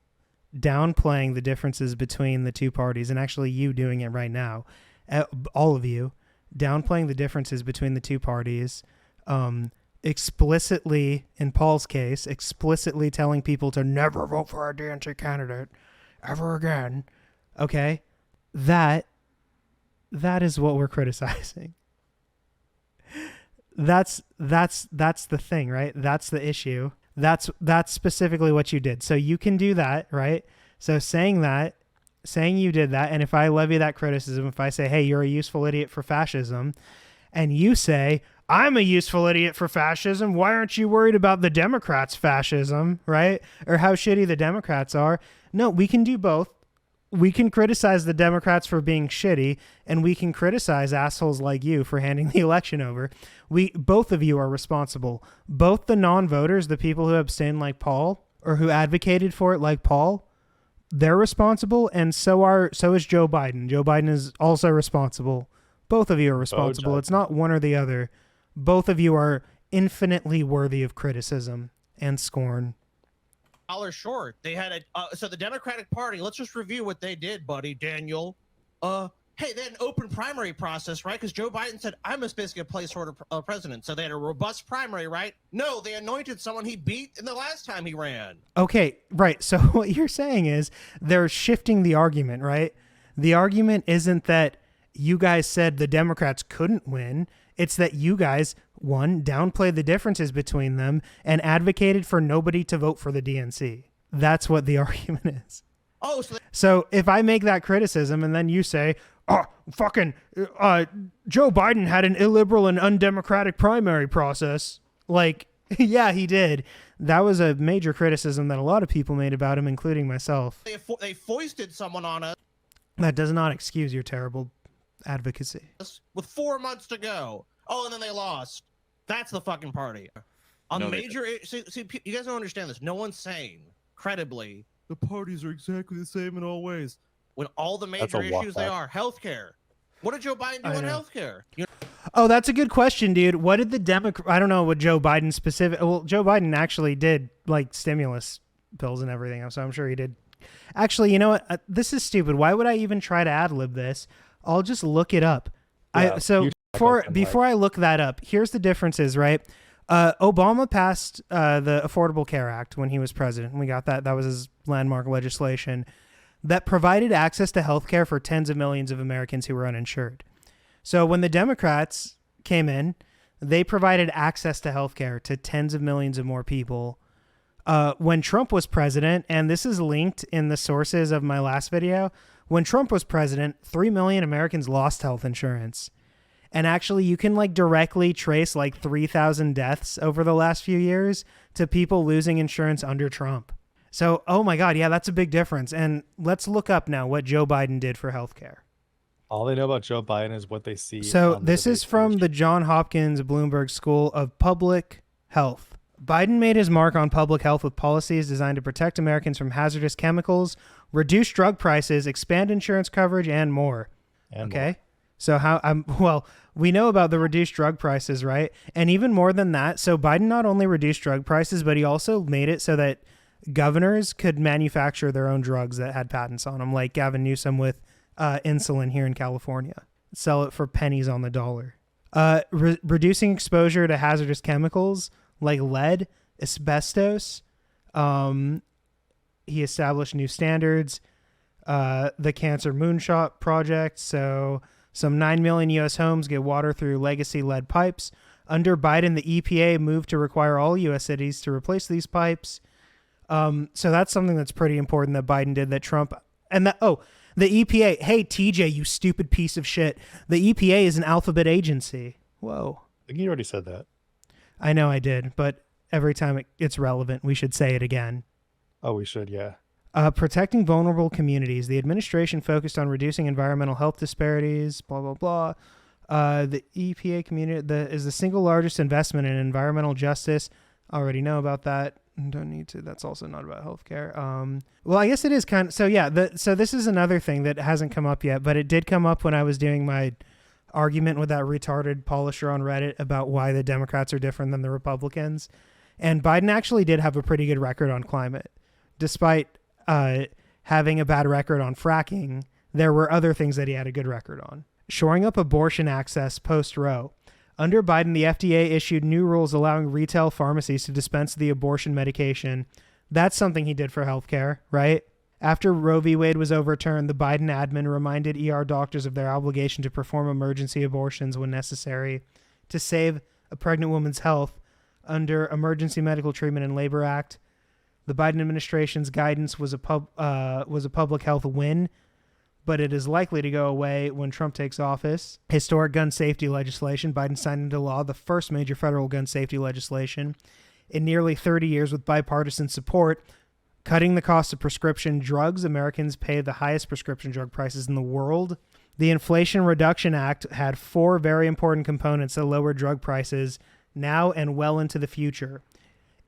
downplaying the differences between the two parties, and actually you doing it right now, all of you, downplaying the differences between the two parties, explicitly, in Paul's case, explicitly telling people to never vote for a DNC candidate ever again, okay? That is what we're criticizing. That's the thing, right? That's the issue. That's specifically what you did. So you can do that, right? So saying you did that, and if I levy that criticism, if I say, hey, you're a useful idiot for fascism, and you say, I'm a useful idiot for fascism, why aren't you worried about the Democrats' fascism, right? Or how shitty the Democrats are? No, we can do both. We can criticize the Democrats for being shitty, and we can criticize assholes like you for handing the election over. Both of you are responsible. Both the non-voters, the people who abstained like Paul, or who advocated for it like Paul, they're responsible, and so is Joe Biden. Joe Biden is also responsible. Both of you are responsible. It's not one or the other. Both of you are infinitely worthy of criticism and scorn. Short. They had so the Democratic Party, let's just review what they did, buddy Daniel. Hey, they had an open primary process, right? Because Joe Biden said, I'm basically a placeholder president. So they had a robust primary, right? No, they anointed someone he beat in the last time he ran. Okay, right. So what you're saying is they're shifting the argument, right? The argument isn't that you guys said the Democrats couldn't win. It's that you guys, one, downplayed the differences between them and advocated for nobody to vote for the DNC. That's what the argument is. Oh, So if I make that criticism and then you say, Joe Biden had an illiberal and undemocratic primary process. Yeah, he did. That was a major criticism that a lot of people made about him, including myself. they foisted someone on us That does not excuse your terrible advocacy. with 4 months to go. Oh, and then they lost. That's the fucking party. On No, the major, see, you guys don't understand this. No one's saying credibly the parties are exactly the same in all ways. When all the major issues they are healthcare. What did Joe Biden do on healthcare? Oh, that's a good question, dude. What did the Democrat? I don't know what Joe Biden specific. Well, Joe Biden actually did like stimulus bills and everything, so I'm sure he did. Actually, you know what? This is stupid. Why would I even try to ad lib this? I'll just look it up. Yeah, Before I look that up, here's the differences, right? Obama passed the Affordable Care Act when he was president. We got that. That was his landmark legislation that provided access to health care for tens of millions of Americans who were uninsured. So when the Democrats came in, they provided access to health care to tens of millions of more people. When Trump was president, and this is linked in the sources of my last video, when Trump was president, 3 million Americans lost health insurance. And actually, you can like directly trace like 3,000 deaths over the last few years to people losing insurance under Trump. So, oh my God, yeah, that's a big difference. And let's look up now what Joe Biden did for healthcare. All they know about Joe Biden is what they see. So on the this is debate from stage. the Johns Hopkins Bloomberg School of Public Health. Biden made his mark on public health with policies designed to protect Americans from hazardous chemicals, reduce drug prices, expand insurance coverage, and more. Okay. So we know about the reduced drug prices, right? And even more than that. So Biden not only reduced drug prices, but he also made it so that governors could manufacture their own drugs that had patents on them, like Gavin Newsom with insulin here in California. Sell it for pennies on the dollar. Reducing exposure to hazardous chemicals like lead, asbestos. He established new standards. The Cancer Moonshot Project. So some 9 million U.S. homes get water through legacy lead pipes. Under Biden, the EPA moved to require all U.S. cities to replace these pipes. So that's something that's pretty important that Biden did that Trump... And the EPA... Hey, TJ, you stupid piece of shit. The EPA is an alphabet agency. Whoa. I think you already said that. I know I did, but every time it's relevant, we should say it again. Oh, we should, yeah. Protecting vulnerable communities. The administration focused on reducing environmental health disparities, blah, blah, blah. The EPA community is the single largest investment in environmental justice. Already know about that. Don't need to. That's also not about healthcare. Well, I guess it is kind of. So, yeah. So this is another thing that hasn't come up yet, but it did come up when I was doing my argument with that retarded polisher on Reddit about why the Democrats are different than the Republicans. And Biden actually did have a pretty good record on climate. Despite having a bad record on fracking, there were other things that he had a good record on. Shoring up abortion access post-Roe. Under Biden, the FDA issued new rules allowing retail pharmacies to dispense the abortion medication. That's something he did for healthcare, right? After Roe v. Wade was overturned, the Biden admin reminded ER doctors of their obligation to perform emergency abortions when necessary to save a pregnant woman's health under Emergency Medical Treatment and Labor Act. The Biden administration's guidance was a public health win, but it is likely to go away when Trump takes office. Historic gun safety legislation. Biden signed into law the first major federal gun safety legislation in nearly 30 years with bipartisan support. Cutting the cost of prescription drugs. Americans pay the highest prescription drug prices in the world. The Inflation Reduction Act had 4 very important components that lower drug prices now and well into the future.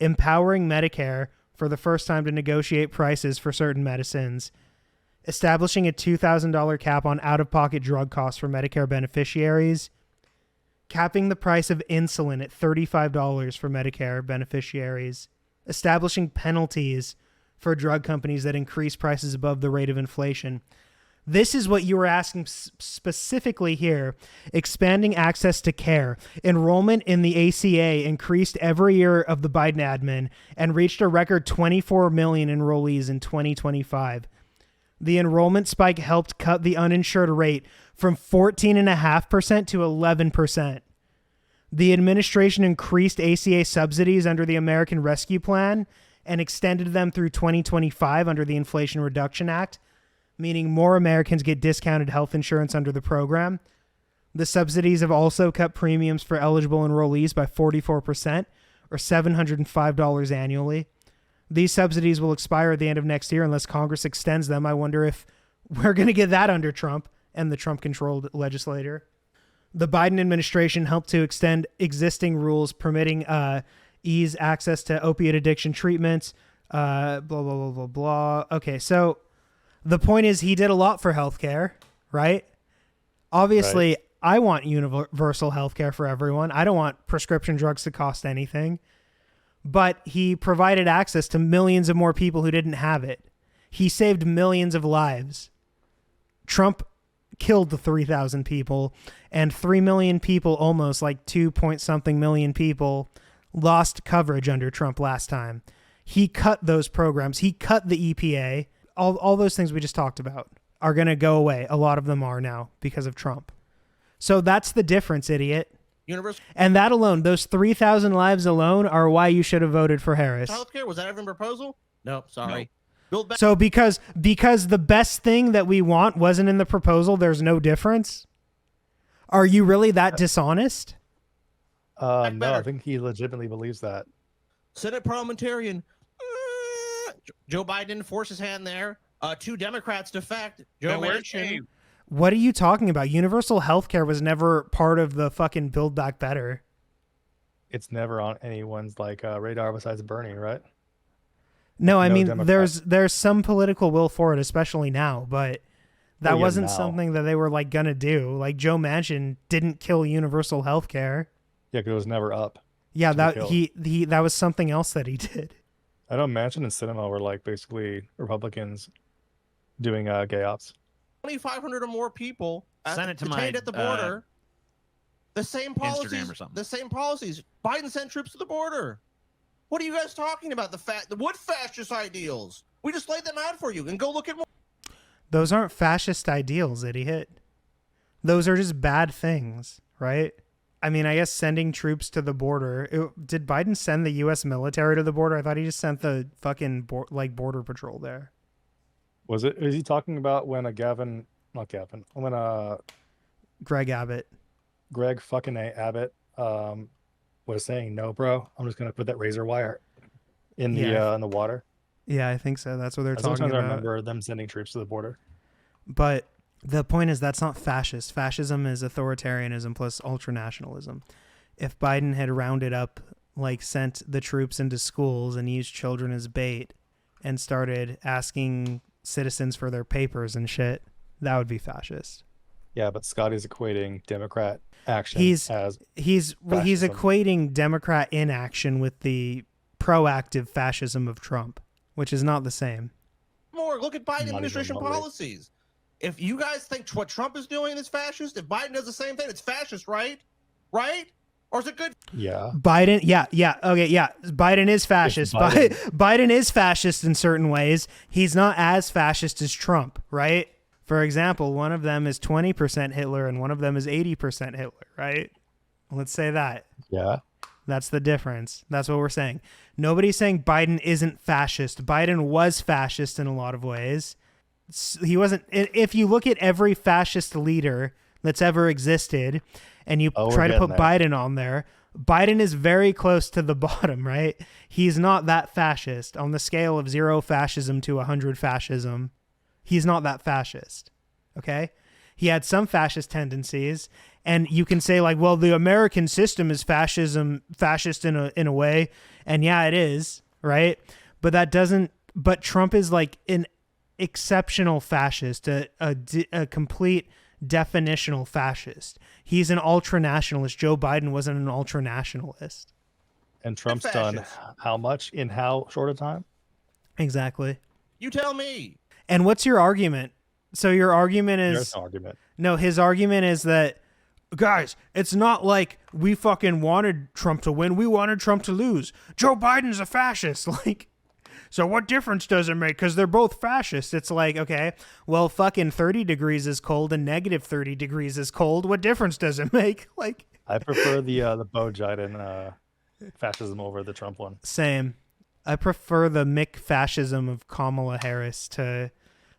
Empowering Medicare for the first time to negotiate prices for certain medicines. Establishing a $2,000 cap on out-of-pocket drug costs for Medicare beneficiaries. Capping the price of insulin at $35 for Medicare beneficiaries. Establishing penalties for drug companies that increase prices above the rate of inflation. This is what you were asking specifically here. Expanding access to care. Enrollment in the ACA increased every year of the Biden admin and reached a record 24 million enrollees in 2025. The enrollment spike helped cut the uninsured rate from 14.5% to 11%. The administration increased ACA subsidies under the American Rescue Plan and extended them through 2025 under the Inflation Reduction Act, meaning more Americans get discounted health insurance under the program. The subsidies have also cut premiums for eligible enrollees by 44%, or $705 annually. These subsidies will expire at the end of next year unless Congress extends them. I wonder if we're going to get that under Trump and the Trump-controlled legislature. The Biden administration helped to extend existing rules permitting ease access to opiate addiction treatments, blah, blah, blah, blah, blah. Okay, so the point is he did a lot for healthcare, right? Obviously, Right. I want universal healthcare for everyone. I don't want prescription drugs to cost anything. But he provided access to millions of more people who didn't have it. He saved millions of lives. Trump killed the 3,000 people, and 3 million people, almost like 2-point-something million people, lost coverage under Trump last time. He cut those programs. He cut the EPA. All those things we just talked about are going to go away. A lot of them are now because of Trump. So that's the difference, idiot. And that alone, those 3,000 lives alone are why you should have voted for Harris. Healthcare, was that even a proposal? No, sorry. Build back. So because the best thing that we want wasn't in the proposal, there's no difference? Are you really that dishonest? No, I think he legitimately believes that. Senate parliamentarian. Joe Biden didn't force his hand there. 2 Democrats defect. Joe Manchin. What are you talking about? Universal healthcare was never part of the fucking Build Back Better. It's never on anyone's like radar besides Bernie, right? No, I mean Democrat. there's some political will for it, especially now, but that wasn't something that they were like gonna do. Like Joe Manchin didn't kill universal healthcare. Yeah, because it was never up. Yeah, that that was something else that he did. I know Manchin and Sinema were like basically Republicans doing gay ops. 2,500 or more people Send it to detained my, at the border. The same policies. Instagram or something. The same policies. Biden sent troops to the border. What are you guys talking about? What fascist ideals? We just laid them out for you, and go look at more. Those aren't fascist ideals, idiot. Those are just bad things, right? I mean, I guess sending troops to the border. Did Biden send the U.S. military to the border? I thought he just sent the fucking border patrol there. Is he talking about when Greg Abbott. Greg fucking Abbott was saying, no, bro, I'm just going to put that razor wire in the water. Yeah, I think so. That's what they're talking Sometimes about. I remember them sending troops to the border. But the point is that's not fascist. Fascism is authoritarianism plus ultranationalism. If Biden had rounded up, like sent the troops into schools and used children as bait and started asking citizens for their papers and shit, that would be fascist. Yeah, but Scotty's equating Democrat action He's fascism. equating Democrat inaction with the proactive fascism of Trump, which is not the same. More. Look at Biden administration policies. If you guys think what Trump is doing is fascist, if Biden does the same thing, it's fascist, right? Right? Or is it good? Yeah. Biden, okay, yeah. Biden is fascist. Biden is fascist in certain ways. He's not as fascist as Trump, right? For example, one of them is 20% Hitler and one of them is 80% Hitler, right? Let's say that. Yeah. That's the difference. That's what we're saying. Nobody's saying Biden isn't fascist. Biden was fascist in a lot of ways. He wasn't. If you look at every fascist leader that's ever existed and you try to put Biden on there, Biden is very close to the bottom, right? He's not that fascist. On the scale of 0 fascism to 100 fascism, he's not that fascist, okay? He had some fascist tendencies, and you can say like, well, the American system is fascist in a way, and yeah, it is, right? But that doesn't. But Trump is like an exceptional fascist, a complete definitional fascist. He's an ultranationalist. Joe Biden wasn't an ultranationalist. And Trump's done how much in how short a time? Exactly. You tell me. And what's your argument? So your argument is... There's no argument. No, his argument is that, guys, it's not like we fucking wanted Trump to win. We wanted Trump to lose. Joe Biden's a fascist. Like, so what difference does it make? Because they're both fascists. It's like, okay, well, fucking 30 degrees is cold and negative 30 degrees is cold. What difference does it make? Like, I prefer the Bo Biden fascism over the Trump one. Same. I prefer the Mick fascism of Kamala Harris to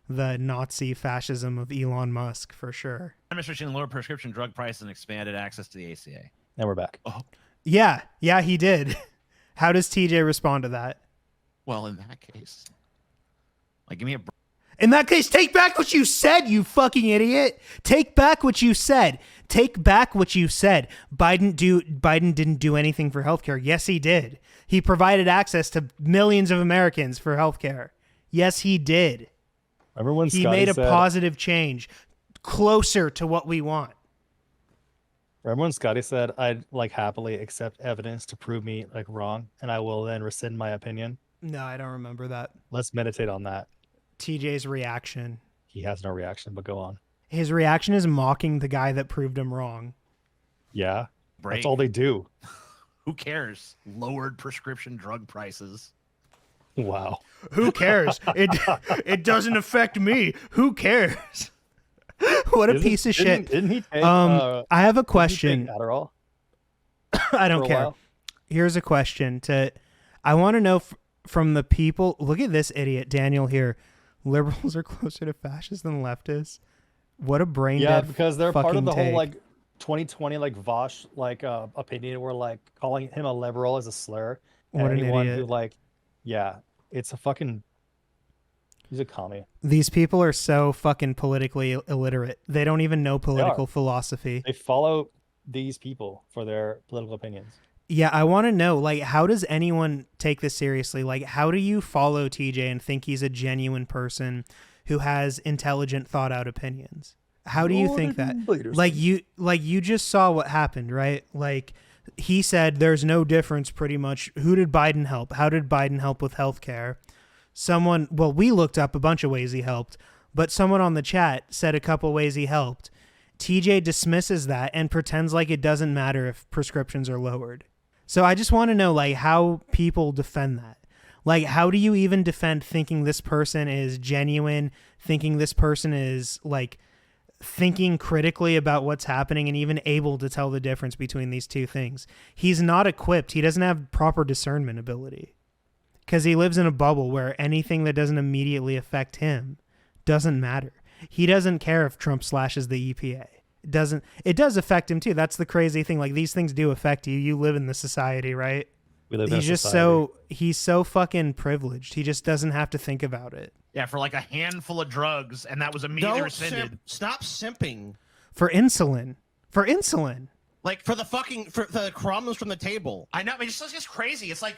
the Nazi fascism of Elon Musk, for sure. Administration lowered prescription drug prices and expanded access to the ACA. And we're back. Oh. Yeah, he did. How does TJ respond to that? Well, in that case, like, give me a... In that case, take back what you said, you fucking idiot. Take back what you said. Take back what you said. Biden didn't do anything for healthcare. Yes, he did. He provided access to millions of Americans for healthcare. Yes, he did. Remember when he made a positive change closer to what we want. Remember when Scotty said I'd like happily accept evidence to prove me like wrong, and I will then rescind my opinion? No, I don't remember that. Let's meditate on that. TJ's reaction. He has no reaction, but go on. His reaction is mocking the guy that proved him wrong. Yeah, Break. that's all they do. Who cares? Lowered prescription drug prices. Wow. Who cares? It doesn't affect me. Who cares? What a piece of shit. Didn't he take? I have a Didn't he question. take Adderall. I don't for a care. while? Here's a question I want to know from the people. Look at this idiot, Daniel here. Liberals are closer to fascists than leftists. What a brain Yeah, dead because they're part fucking of the take. whole like 2020 like Vosh like opinion where like calling him a liberal is a slur. And What an anyone idiot. who like, yeah, it's a fucking. He's a commie. These people are so fucking politically illiterate. They don't even know political philosophy. They follow these people for their political opinions. Yeah, I want to know, like, how does anyone take this seriously? Like, how do you follow TJ and think he's a genuine person who has intelligent, thought-out opinions? How do you think that? Like you just saw what happened, right? Like, he said there's no difference pretty much. Who did Biden help? How did Biden help with healthcare? We looked up a bunch of ways he helped, but someone on the chat said a couple ways he helped. TJ dismisses that and pretends like it doesn't matter if prescriptions are lowered. So I just want to know, like, how people defend that. Like, how do you even defend thinking this person is genuine, thinking this person is, like, thinking critically about what's happening and even able to tell the difference between these two things? He's not equipped. He doesn't have proper discernment ability because he lives in a bubble where anything that doesn't immediately affect him doesn't matter. He doesn't care if Trump slashes the EPA. It does affect him too. That's the crazy thing. Like, these things do affect you. You live in the society, right? We live in He's a just society. he's so fucking privileged. He just doesn't have to think about it. Yeah, for like a handful of drugs, and that was immediately rescinded. Stop simping For insulin. Like for the crumbs from the table. I know, I mean, it's just crazy. It's like,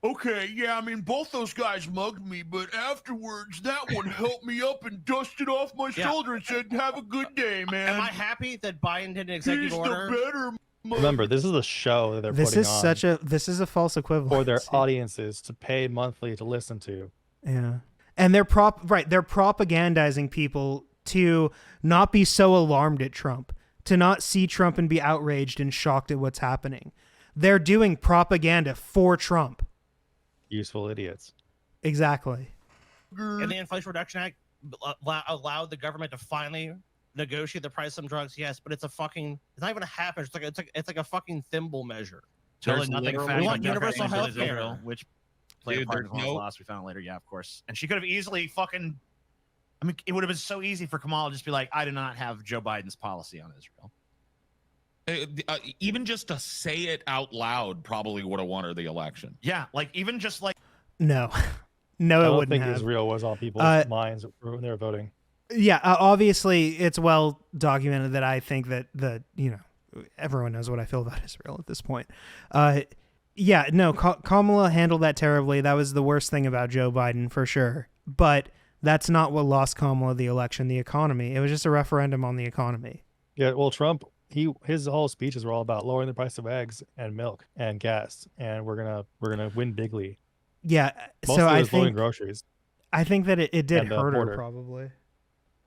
okay, yeah, I mean, both those guys mugged me, but afterwards, that one helped me up and dusted off my shoulder and said, "Have a good day, man." Am I happy that Biden did an executive He's order? the better. Remember, this is a show that they're This putting is on this is a false equivalent for their audiences to pay monthly to listen to. Yeah. And they're propagandizing people to not be so alarmed at Trump, to not see Trump and be outraged and shocked at what's happening. They're doing propaganda for Trump. Useful idiots. Exactly. And the Inflation Reduction Act allowed the government to finally negotiate the price of some drugs. Yes, but it's not even a half measure. It's like a fucking thimble measure. There's nothing we fascist want universal about health care. Israel, which played a Dude, part in there's Kamala's no- loss. We found later, yeah, of course. And she could have easily fucking. I mean, it would have been so easy for Kamala to just be like, "I do not have Joe Biden's policy on Israel." Even just to say it out loud probably would have won her the election. Yeah, like even just like No. I It don't wouldn't think have. Israel was on people's minds when they were voting. Yeah, obviously it's well documented that I think that everyone knows what I feel about Israel at this point. Yeah, no, Kamala handled that terribly. That was the worst thing about Joe Biden for sure. But that's not what lost Kamala the election, the economy. It was just a referendum on the economy. Yeah, well, Trump, his whole speeches were all about lowering the price of eggs and milk and gas, and we're gonna win bigly. Yeah, Most so of it I was lowering think groceries. that it did And the hurt her border. probably.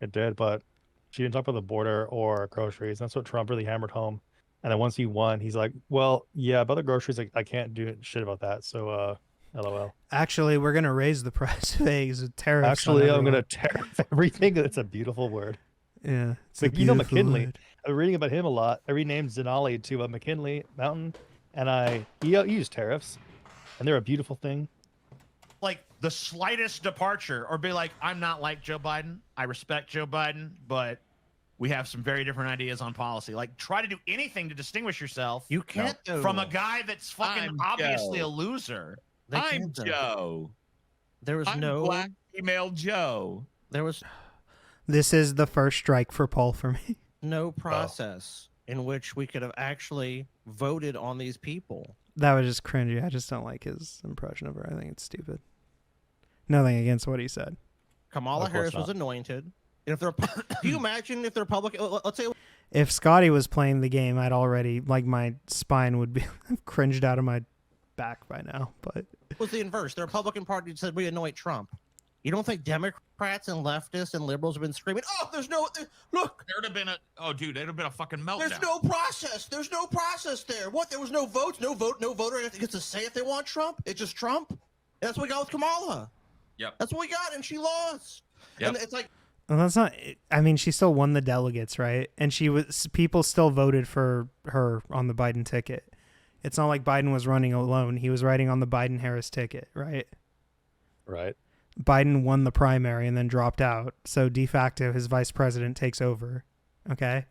It did, but she didn't talk about the border or groceries. That's what Trump really hammered home. And then once he won, he's like, "Well, yeah, about the groceries, I can't do shit about that." So, LOL. Actually, we're gonna raise the price of eggs with tariffs. on Actually, I'm everyone. gonna tariff everything. That's a beautiful word. Yeah, it's Like, a you know beautiful McKinley. word. I've been reading about him a lot. I renamed Denali to McKinley Mountain, and he used tariffs, and they're a beautiful thing. like the slightest departure, or be like, "I'm not like Joe Biden. I respect Joe Biden, but we have some very different ideas on policy." Like, try to do anything to distinguish yourself You can't though. from a guy that's fucking I'm obviously Joe. a loser. They I'm can't, though. Joe. There was I'm no. black female Joe. There was This is the first strike for Paul for me. no process in which we could have actually voted on these people. That was just cringy. I just don't like his impression of her. I think it's stupid. Nothing against what he said. Kamala Of course Harris was not. anointed. And if they're, do you imagine if the Republican, let's say, If Scotty was playing the game, I'd already, like, my spine would be cringed out of my back by now. But It was the inverse. The Republican Party said we anoint Trump. You don't think Democrats and leftists and liberals have been screaming, "Oh, look, There'd have been there'd have been a fucking meltdown. there's no process. There's no process there. What? There was no votes. No voter gets to say if they want Trump. It's just Trump. And that's what we got with Kamala. Yep. That's what we got, and she lost. Yep. And it's like, well, that's not. I mean, she still won the delegates, right? And people still voted for her on the Biden ticket. It's not like Biden was running alone. He was riding on the Biden-Harris ticket, right? Right. Biden won the primary and then dropped out. So de facto, his vice president takes over. Okay.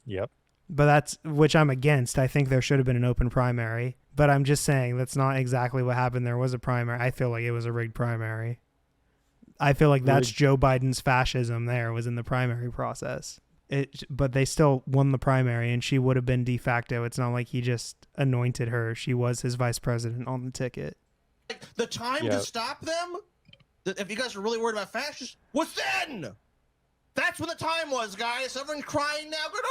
Yep. But that's, which I'm against. I think there should have been an open primary. But I'm just saying that's not exactly what happened. There was a primary. I feel like it was a rigged primary. I feel like that's Joe Biden's fascism there was in the primary process. But they still won the primary, and she would have been de facto. It's not like he just anointed her. She was his vice president on the ticket. the time to stop them, if you guys are really worried about fascists, was then. That's when the time was, guys. Everyone's crying now. Going,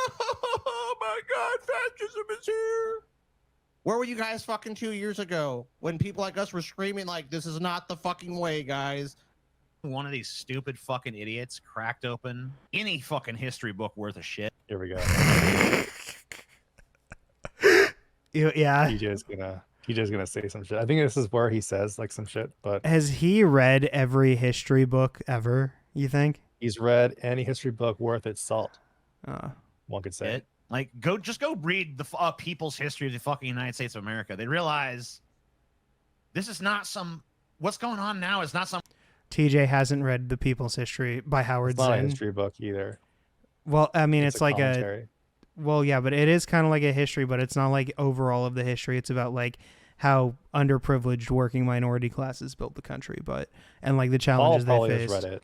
oh my God, fascism is here. Where were you guys fucking 2 years ago when people like us were screaming like, this is not the fucking way, guys? One of these stupid fucking idiots cracked open any fucking history book worth of shit. Here we go. Yeah. TJ's gonna say some shit. I think this is where he says like some shit, but Has he read every history book ever, you think? he's read any history book worth its salt. One could say. Like, just go read the people's history of the fucking United States of America. They realize this is not what's going on now is not some. TJ hasn't read The People's History by Howard It's not a Zinn. history book either. Well, I mean, it's like commentary. well, yeah, but it is kind of like a history, but it's not like overall of the history. It's about like how underprivileged working minority classes built the country, and like the challenges they Paul faced. has read it.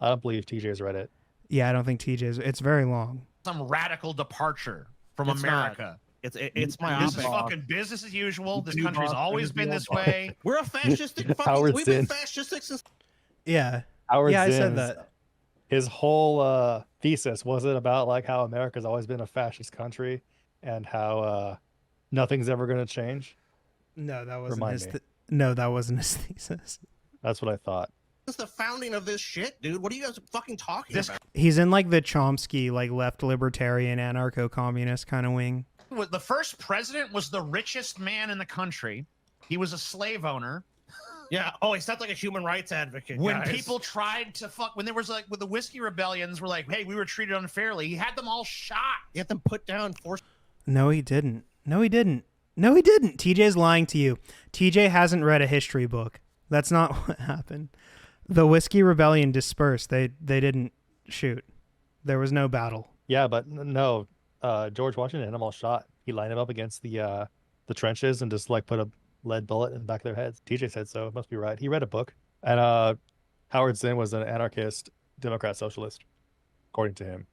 I don't believe TJ's read it. Yeah, I don't think TJ's. It's very long. Some radical departure from It's America. It's my This is fucking business as usual. This country's always been this way. We're a fascistic Howard we've been Zinn. fascistic since. Yeah. Howard Yeah, I said Zinn's- that. His whole thesis wasn't about like how America's always been a fascist country and how nothing's ever going to change. No, that wasn't Remind his. me. No, that wasn't his thesis. That's what I thought. Since the founding of this shit, dude. What are you guys fucking talking about? He's in like the Chomsky, like left libertarian, anarcho-communist kind of wing. The first president was the richest man in the country. He was a slave owner. Yeah. Oh, he sounds like a human rights advocate. When guys. people tried to when there was like with the whiskey rebellions were like, hey, we were treated unfairly. He had them all shot. You have them put down, forced. No, he didn't. No, he didn't. No, he didn't. TJ's lying to you. TJ hasn't read a history book. That's not what happened. The Whiskey Rebellion dispersed. They didn't shoot. There was no battle. Yeah, but no, George Washington had them all shot. He lined them up against the trenches and just like put a lead bullet in the back of their heads. TJ said so. It must be right. He read a book. And Howard Zinn was an anarchist, Democrat, socialist, according to him.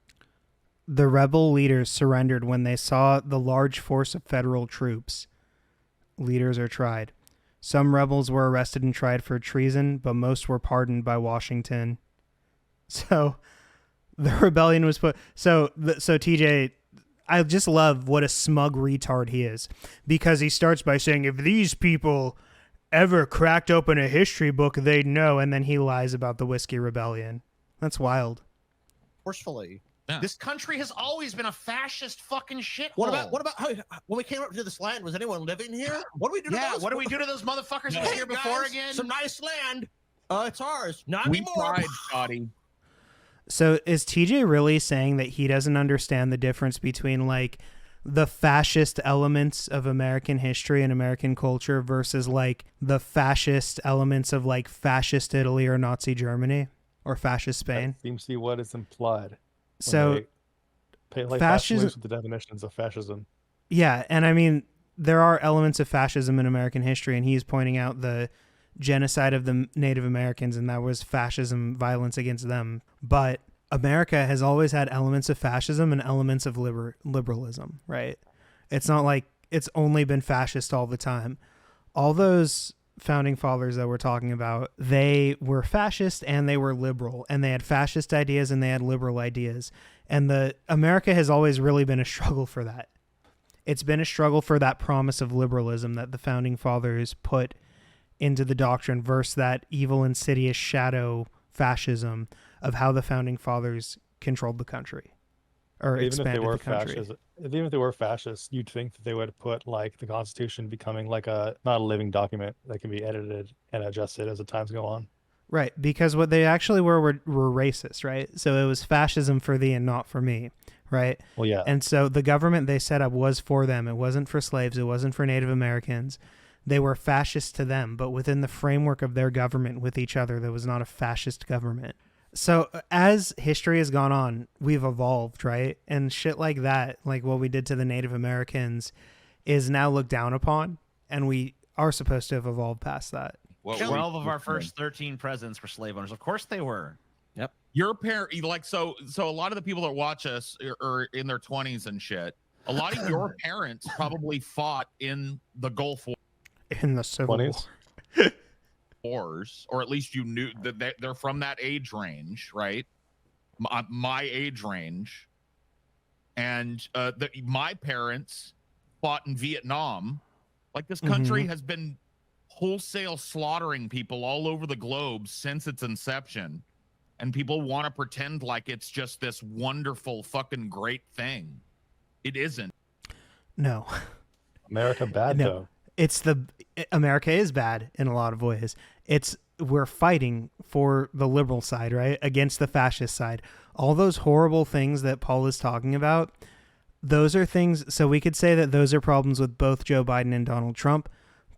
The rebel leaders surrendered when they saw the large force of federal troops. Leaders are tried. Some rebels were arrested and tried for treason, but most were pardoned by Washington. So the rebellion was put. So TJ, I just love what a smug retard he is, because he starts by saying, if these people ever cracked open a history book, they'd know. And then he lies about the Whiskey Rebellion. That's wild. forcefully. Yeah. This country has always been a fascist fucking shithole. What about when we came up to this land? Was anyone living here? What do we do? To those? what do we do to those motherfuckers who were Hey, here before guys, again? Some nice land. It's ours. Not We anymore. tried, Scotty. So is TJ really saying that he doesn't understand the difference between like the fascist elements of American history and American culture versus like the fascist elements of like fascist Italy or Nazi Germany or fascist Spain? That seems to be what is implied. So Fascism fascism, with the definitions of fascism. yeah, and I mean there are elements of fascism in American history, and he's pointing out the genocide of the Native Americans, and that was fascism, violence against them. But America has always had elements of fascism and elements of liberalism, right? It's not like it's only been fascist all the time. All those founding fathers that we're talking about, they were fascist and they were liberal, and they had fascist ideas and they had liberal ideas. And America has always really been a struggle for that. It's been a struggle for that promise of liberalism that the founding fathers put into the doctrine versus that evil, insidious shadow fascism of how the founding fathers controlled the country or expanded the country. Even if they were fascists, you'd think that they would put like the Constitution becoming like not a living document that can be edited and adjusted as the times go on. Right, because what they actually were racist, right? So it was fascism for thee and not for me, right? Well, yeah. And so the government they set up was for them. It wasn't for slaves. It wasn't for Native Americans. They were fascist to them, but within the framework of their government with each other, there was not a fascist government. So as history has gone on, we've evolved, right? And shit like that, like what we did to the Native Americans, is now looked down upon, and we are supposed to have evolved past that. Well, 12 of our first 13 presidents were slave owners. Of course they were. Yep. Your parent, like, so a lot of the people that watch us are in their 20s and shit. A lot of your parents probably fought in the Gulf War. In the Civil War. Wars, or at least you knew that they're from that age range, right? My age range. And my parents fought in Vietnam. Like, this country has been wholesale slaughtering people all over the globe since its inception. And people want to pretend like it's just this wonderful fucking great thing. It isn't. No. America bad, though. America is bad in a lot of ways. We're fighting for the liberal side, right? Against the fascist side. All those horrible things that Paul is talking about, those are things, so we could say that those are problems with both Joe Biden and Donald Trump,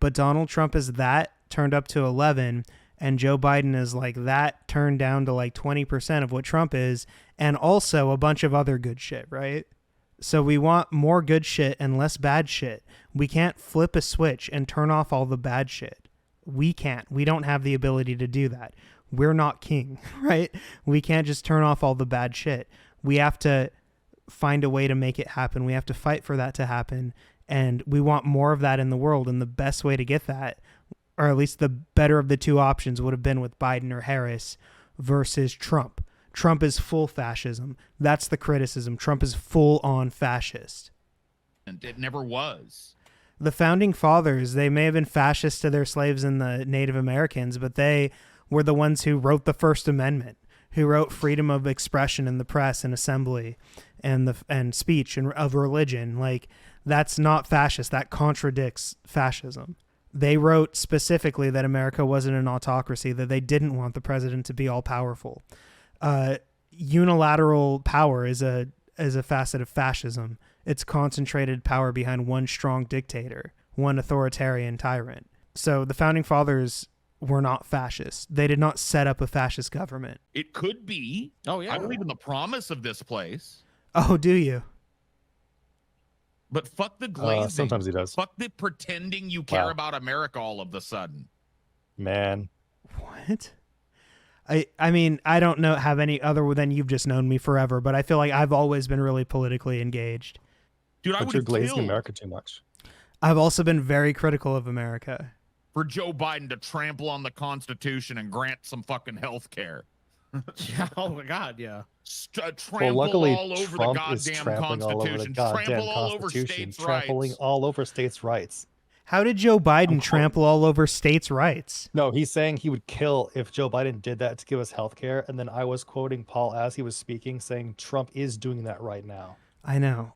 but Donald Trump is that turned up to 11, and Joe Biden is like that turned down to like 20% of what Trump is, and also a bunch of other good shit, right? So we want more good shit and less bad shit. We can't flip a switch and turn off all the bad shit. We can't. We don't have the ability to do that. We're not king, right? We can't just turn off all the bad shit. We have to find a way to make it happen. We have to fight for that to happen. And we want more of that in the world. And the best way to get that, or at least the better of the two options, would have been with Biden or Harris versus Trump. Trump is full fascism. That's the criticism. Trump is full on fascist. And it never was. The founding fathers, they may have been fascist to their slaves and the Native Americans, but they were the ones who wrote the First Amendment, who wrote freedom of expression in the press and assembly and speech and of religion. Like, that's not fascist. That contradicts fascism. They wrote specifically that America wasn't an autocracy, that they didn't want the president to be all powerful. Unilateral power is a facet of fascism. It's concentrated power behind one strong dictator, one authoritarian tyrant. So the founding fathers were not fascist. They did not set up a fascist government. It could be. Oh, yeah. I believe in the promise of this place. Oh, do you? But fuck the glazing. Sometimes he does. Fuck the pretending you care about America all of a sudden. Man. What? I mean, I don't have any other than you've just known me forever, but I feel like I've always been really politically engaged. Dude, I But would you're have glazing killed America too much. I've also been very critical of America. for Joe Biden to trample on the Constitution and grant some fucking health care. Oh my God, yeah. Trample luckily, all over Trump the is goddamn trampling all over the Constitution. goddamn Trample all over Constitution. states' Trampling rights. all over states' rights. How did Joe Biden trample all over states' rights? No, he's saying he would kill if Joe Biden did that to give us health care. And then I was quoting Paul as he was speaking, saying Trump is doing that right now. I know.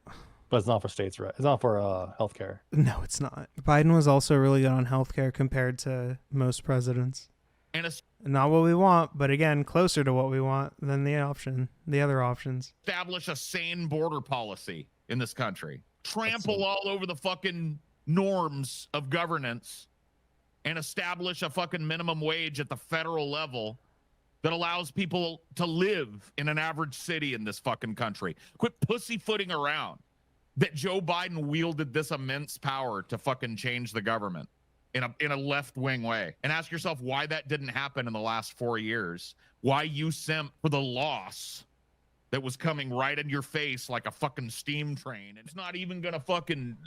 But it's not for states' rights. It's not for health care. No, it's not. Biden was also really good on healthcare compared to most presidents. And Not what we want, but again, closer to what we want than the other options. establish a sane border policy in this country. Trample all over the fucking norms of governance and establish a fucking minimum wage at the federal level that allows people to live in an average city in this fucking country. Quit pussyfooting around that Joe Biden wielded this immense power to fucking change the government in a left-wing way, and ask yourself why that didn't happen in the last 4 years. Why you simp for the loss that was coming right in your face like a fucking steam train. And it's not even gonna fucking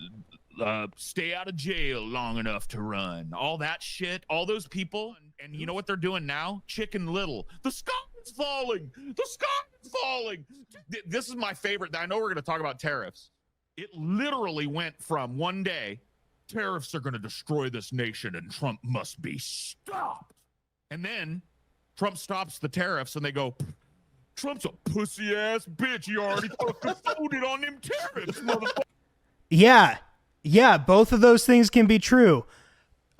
stay out of jail long enough to run. All that shit, all those people, and you know what they're doing now? Chicken Little. The sky is falling. The sky is falling. This is my favorite. I know we're gonna talk about tariffs. It literally went from one day, tariffs are gonna destroy this nation and Trump must be stopped. And then Trump stops the tariffs and they go, Trump's a pussy ass bitch. He already fucking voted on them tariffs, motherfucker. Yeah, both of those things can be true.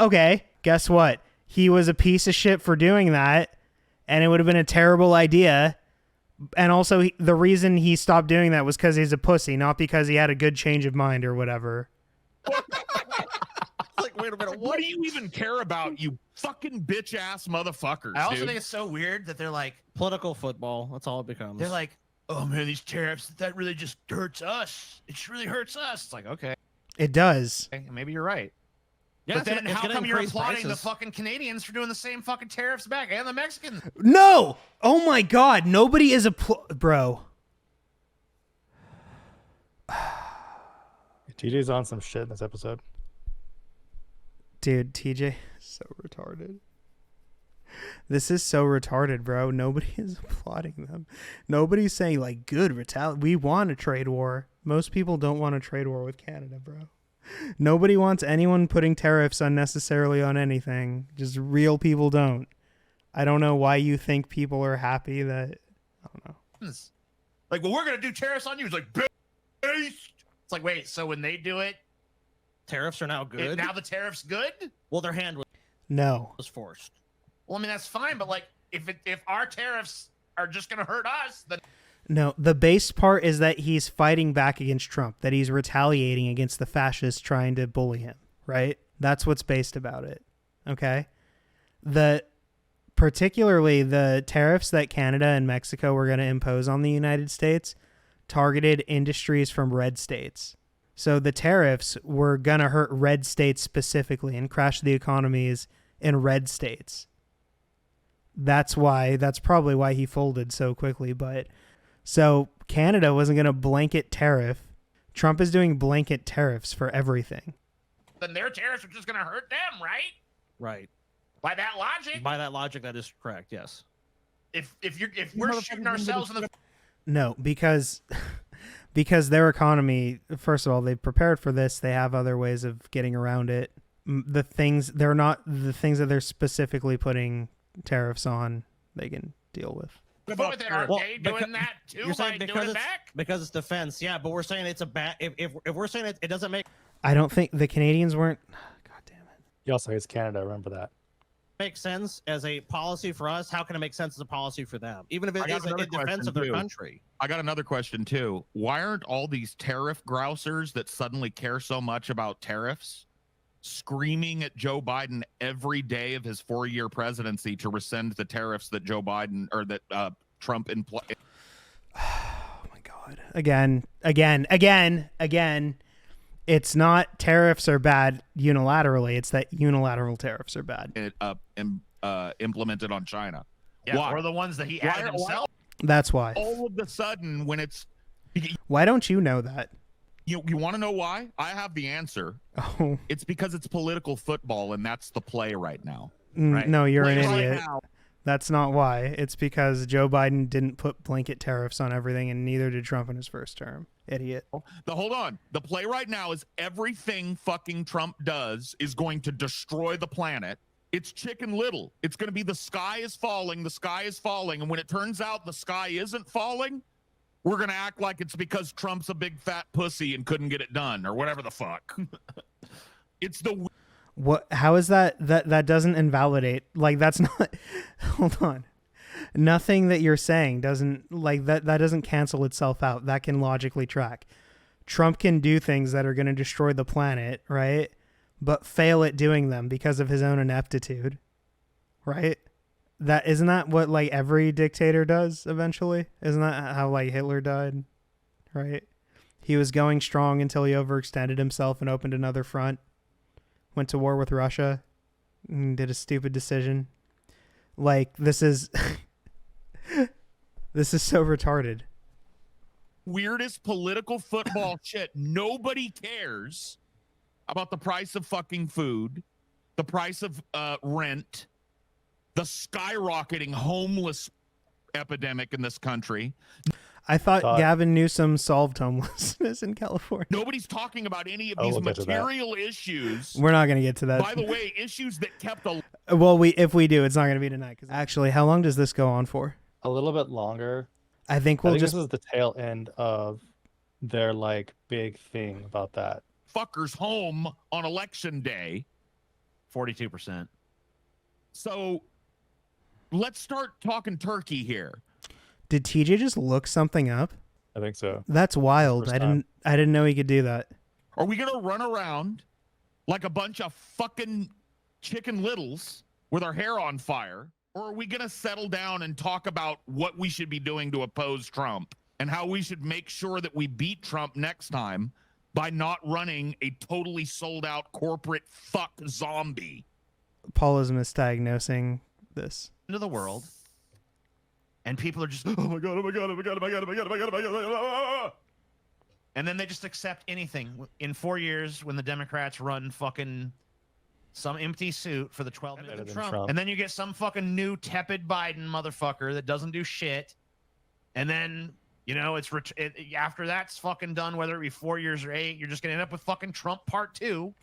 Okay, guess what? He was a piece of shit for doing that, and it would have been a terrible idea. And also, the reason he stopped doing that was because he's a pussy, not because he had a good change of mind or whatever. Like, wait a minute, What do you even care about, you fucking bitch ass motherfuckers? I also dude? think it's so weird that they're like, political football. That's all it becomes. they're like, oh man, these tariffs, that really just hurts us. It really hurts us. It's like, okay, It does. maybe you're right. yeah, But then how come you're applauding the prices. fucking Canadians for doing the same fucking tariffs back and the Mexicans? No! Oh my God, nobody is bro. TJ's on some shit in this episode. Dude, TJ, so retarded. This is so retarded, bro. Nobody is applauding them. Nobody's saying, like, good we want a trade war. Most people don't want a trade war with Canada, bro. Nobody wants anyone putting tariffs unnecessarily on anything. Just real people don't. I don't know why you think people are happy that... I don't know. It's like, well, we're going to do tariffs on you. It's like, based. It's like, wait, so when they do it, Tariffs are now good. now the tariff's good? Well, their hand No. was forced. Well, I mean, that's fine, but like, if our tariffs are just going to hurt us, then No, the base part is that he's fighting back against Trump, that he's retaliating against the fascists trying to bully him, right? That's what's based about it, okay? Particularly the tariffs that Canada and Mexico were going to impose on the United States targeted industries from red states. So the tariffs were going to hurt red states specifically and crash the economies in red states. That's probably why he folded so quickly, but... So Canada wasn't going to blanket tariff. Trump is doing blanket tariffs for everything. then their tariffs are just going to hurt them, right? Right. By that logic. By that logic, that is correct. Yes. If we're shooting ourselves in the No, because their economy, first of all, they've prepared for this. They have other ways of getting around it. The things that they're specifically putting tariffs on, they can deal with. But then aren't Well, they doing that too You're by saying doing because it it's back? because it's defense, yeah. But we're saying it's a bad. If we're saying it doesn't make I don't think the Canadians weren't. God damn it. He also hates Canada. Remember that. sense as a policy for us, how can it make sense as a policy for them? Even if it I got is in another defense question, of their too. country. I got another question too. Why aren't all these tariff grousers that suddenly care so much about tariffs screaming at Joe Biden every day of his 4-year presidency to rescind the tariffs that Joe Biden or that Trump implied? Oh my God. Again. It's not tariffs are bad unilaterally. It's that unilateral tariffs are bad. Implemented on China. Yeah, Why? or the ones that he Why- added himself. That's why. All of a sudden, when it's Why don't you know that? you want to know why? I have the answer. Oh, It's because it's political football, and that's the play right now. Right. No, you're an Play right idiot. now. That's not why. It's because Joe Biden didn't put blanket tariffs on everything, and neither did Trump in his first term. Idiot. Hold on. The play right now is everything fucking Trump does is going to destroy the planet. It's Chicken Little. It's going to be the sky is falling. And when it turns out the sky isn't falling, we're going to act like it's because Trump's a big fat pussy and couldn't get it done or whatever the fuck. It's the... What? How is that doesn't invalidate? Like, that's not... Hold on. Nothing that you're saying doesn't... Like, that doesn't cancel itself out. That can logically track. Trump can do things that are going to destroy the planet, right? But fail at doing them because of his own ineptitude, right? Isn't that what, like, every dictator does eventually? Isn't that how, like, Hitler died, right? He was going strong until he overextended himself and opened another front. Went to war with Russia and did a stupid decision. Like, this is this is so retarded. weirdest political football shit. Nobody cares about the price of fucking food, the price of rent, the skyrocketing homeless epidemic in this country. I thought Gavin Newsom solved homelessness in California. Nobody's talking about any of these material issues. We're not going to get to that. By the way, issues that kept a... Well, if we do, it's not going to be tonight. Cause actually, how long does this go on for? A little bit longer. I think this is the tail end of their like big thing about that. Fuckers home on election day. 42%. So let's start talking turkey here. Did TJ just look something up? I think so. That's wild. I didn't know he could do that. Are we gonna run around like a bunch of fucking chicken littles with our hair on fire? Or are we gonna settle down and talk about what we should be doing to oppose Trump and how we should make sure that we beat Trump next time by not running a totally sold out corporate fuck zombie? Paul is misdiagnosing this. Into the world. And people are just, oh my God, oh my God, oh my God, oh my God, oh my God, oh my God, oh my God, oh my God. And then they just accept anything. In 4 years, when the Democrats run fucking some empty suit for the 12 minutes of Trump, and then you get some fucking new tepid Biden motherfucker that doesn't do shit. And then, you know, after that's fucking done, whether it be 4 years or 8, you're just going to end up with fucking Trump Part 2.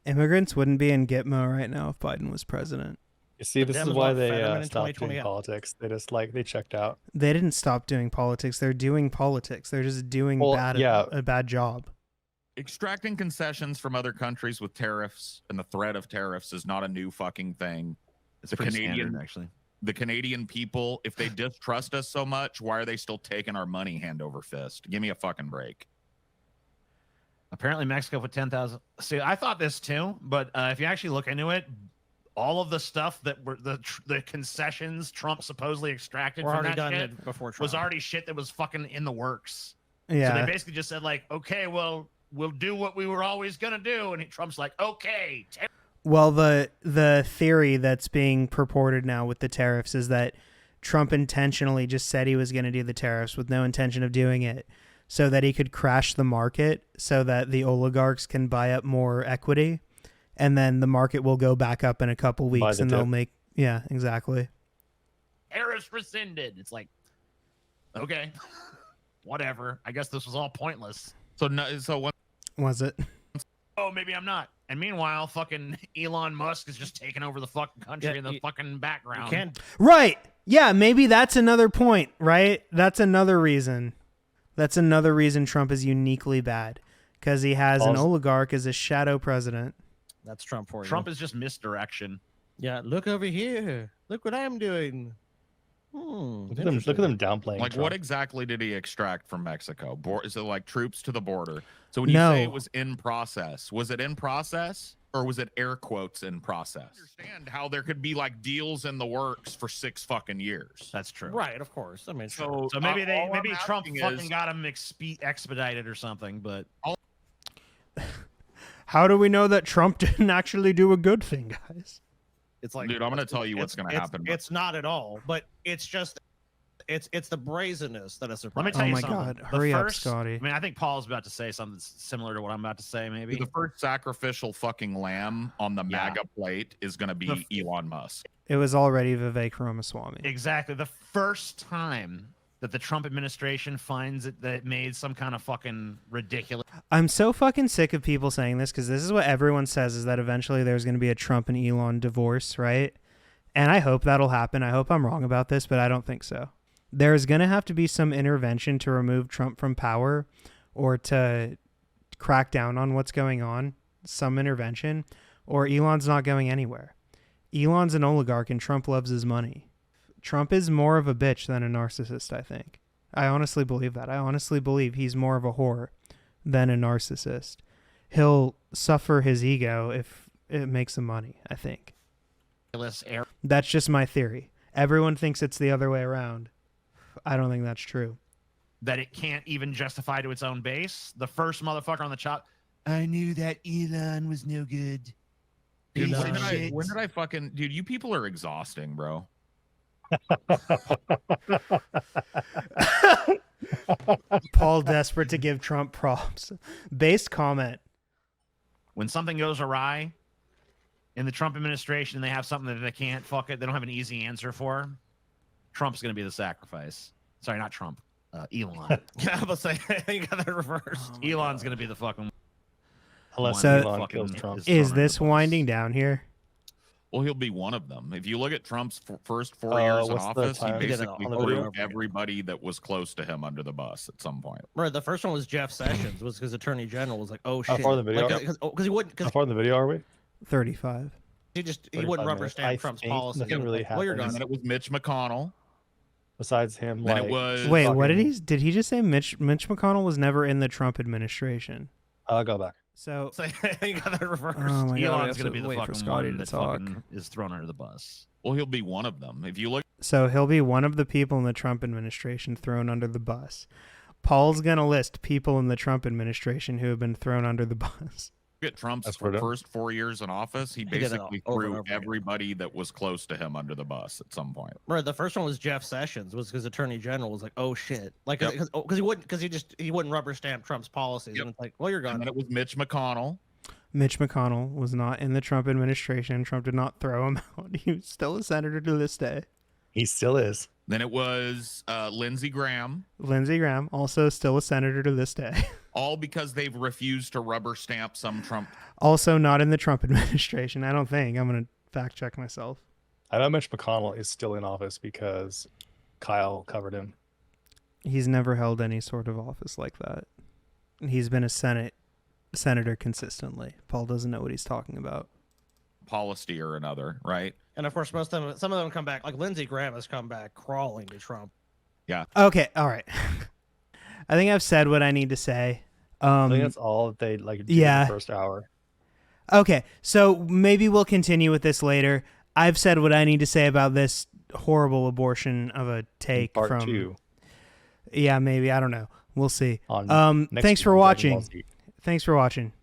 Immigrants wouldn't be in Gitmo right now if Biden was president. You see, this is why they stopped doing politics. They just they checked out. They didn't stop doing politics. They're doing politics. They're just doing a bad job. Extracting concessions from other countries with tariffs and the threat of tariffs is not a new fucking thing. It's pretty standard, actually. The Canadian people, if they distrust us so much, why are they still taking our money hand over fist? Give me a fucking break. Apparently Mexico put 10,000. See, I thought this too, but if you actually look into it, all of the stuff that were the concessions Trump supposedly extracted from that shit before Trump was already shit that was fucking in the works. Yeah. So they basically just said like, okay, well, we'll do what we were always going to do. And Trump's like, okay. Well, the theory that's being purported now with the tariffs is that Trump intentionally just said he was going to do the tariffs with no intention of doing it so that he could crash the market so that the oligarchs can buy up more equity. And then the market will go back up in a couple weeks and they'll make... Yeah, exactly. Tariffs rescinded. It's like, okay, whatever. I guess this was all pointless. So what was it? Oh, maybe I'm not. And meanwhile, fucking Elon Musk is just taking over the fucking country in the fucking background. Right. Yeah, maybe that's another point, right? That's another reason. That's another reason Trump is uniquely bad. Because he has an oligarch as a shadow president. That's Trump for you. Trump is just misdirection. Yeah, look over here. Look what I'm doing. Look at them downplaying. Like, Trump. what exactly did he extract from Mexico? Is it like troops to the border? So when you say it was in process, was it in process or was it air quotes in process? I understand how there could be like deals in the works for 6 fucking years. That's true. Right, of course. I mean, so maybe Trump fucking got him expedited or something, but. How do we know that Trump didn't actually do a good thing, guys? It's like, dude, I'm going to tell you what's going to happen. It's not at all, but it's just, it's the brazenness that is surprising. Let me tell you something. Oh my God, hurry up, Scotty. I mean, I think Paul's about to say something similar to what I'm about to say, maybe. The first sacrificial fucking lamb on the MAGA plate is going to be Elon Musk. It was already Vivek Ramaswamy. Exactly. The first time that the Trump administration finds it that it made some kind of fucking ridiculous. I'm so fucking sick of people saying this because this is what everyone says is that eventually there's going to be a Trump and Elon divorce, right? And I hope that'll happen. I hope I'm wrong about this, but I don't think so. There's going to have to be some intervention to remove Trump from power or to crack down on what's going on, some intervention, or Elon's not going anywhere. Elon's an oligarch and Trump loves his money. Trump is more of a bitch than a narcissist, I think. I honestly believe that. I honestly believe he's more of a whore than a narcissist. He'll suffer his ego if it makes him money, I think. That's just my theory. Everyone thinks it's the other way around. I don't think that's true. That it can't even justify to its own base. The first motherfucker on the chop. I knew that Elon was no good. Dude, when did I fucking... Dude, you people are exhausting, bro. Paul desperate to give Trump props. Based comment. When something goes awry in the Trump administration and they have something that they can't fuck it, they don't have an easy answer for, Trump's going to be the sacrifice. Sorry, not Trump. Elon. Yeah, I was saying you got that reversed. Elon's going to be the fucking Unless So- Elon kills Trump. is Is thrown under this the bus. winding down here? Well, he'll be one of them. If you look at Trump's first 4 years in what's the office, he time? He did it basically on the threw video. everybody that was close to him under the bus at some point. Right, the first one was Jeff Sessions, was because Attorney General was like, "Oh How shit." far in the video? Because he wouldn't, How because far in the video are we? 35. he 35 wouldn't rubber minutes. stamp I Trump's think policy. nothing really Well, you're happened. And done. then it was Mitch McConnell. Besides him, Then like it was Wait, what did fucking- he? Did he just say Mitch McConnell was never in the Trump administration? I'll go back. So So you got that reversed. oh my God, we Elon's have going to be the wait for fucking Scotty one to that talk. fucking is thrown under the bus. Well, he'll be one of them. If you look So he'll be one of the people in the Trump administration thrown under the bus. Paul's gonna list people in the Trump administration who have been thrown under the bus. at Trump's That's what it- first 4 years in office, he did it basically over and threw over again. everybody that was close to him under the bus at some point. Right, the first one was Jeff Sessions, was because Attorney General was like, "Oh shit," like Yep. because he wouldn't rubber stamp Trump's policies, Yep. and it's like, "Well, you're And gone." then it was Mitch McConnell. Mitch McConnell was not in the Trump administration. Trump did not throw him out. He was still a senator to this day. He still is. Then it was Lindsey Graham. Lindsey Graham, also still a senator to this day. All because they've refused to rubber stamp some Trump. Also not in the Trump administration, I don't think. I'm going to fact check myself. I know Mitch McConnell is still in office because Kyle covered him. He's never held any sort of office like that. He's been a senator consistently. Paul doesn't know what he's talking about. Policy or another, right? And of course, most of them, some of them come back. Like Lindsey Graham has come back crawling to Trump. Okay, all right. I think I've said what I need to say. I think that's all that they like do yeah. in the first hour. Okay, so maybe we'll continue with this later. I've said what I need to say about this horrible abortion of a take Part from 2 Yeah, maybe. I don't know. We'll see. on next Thanks week for on Dragon watching. Ball Z. Thanks for watching.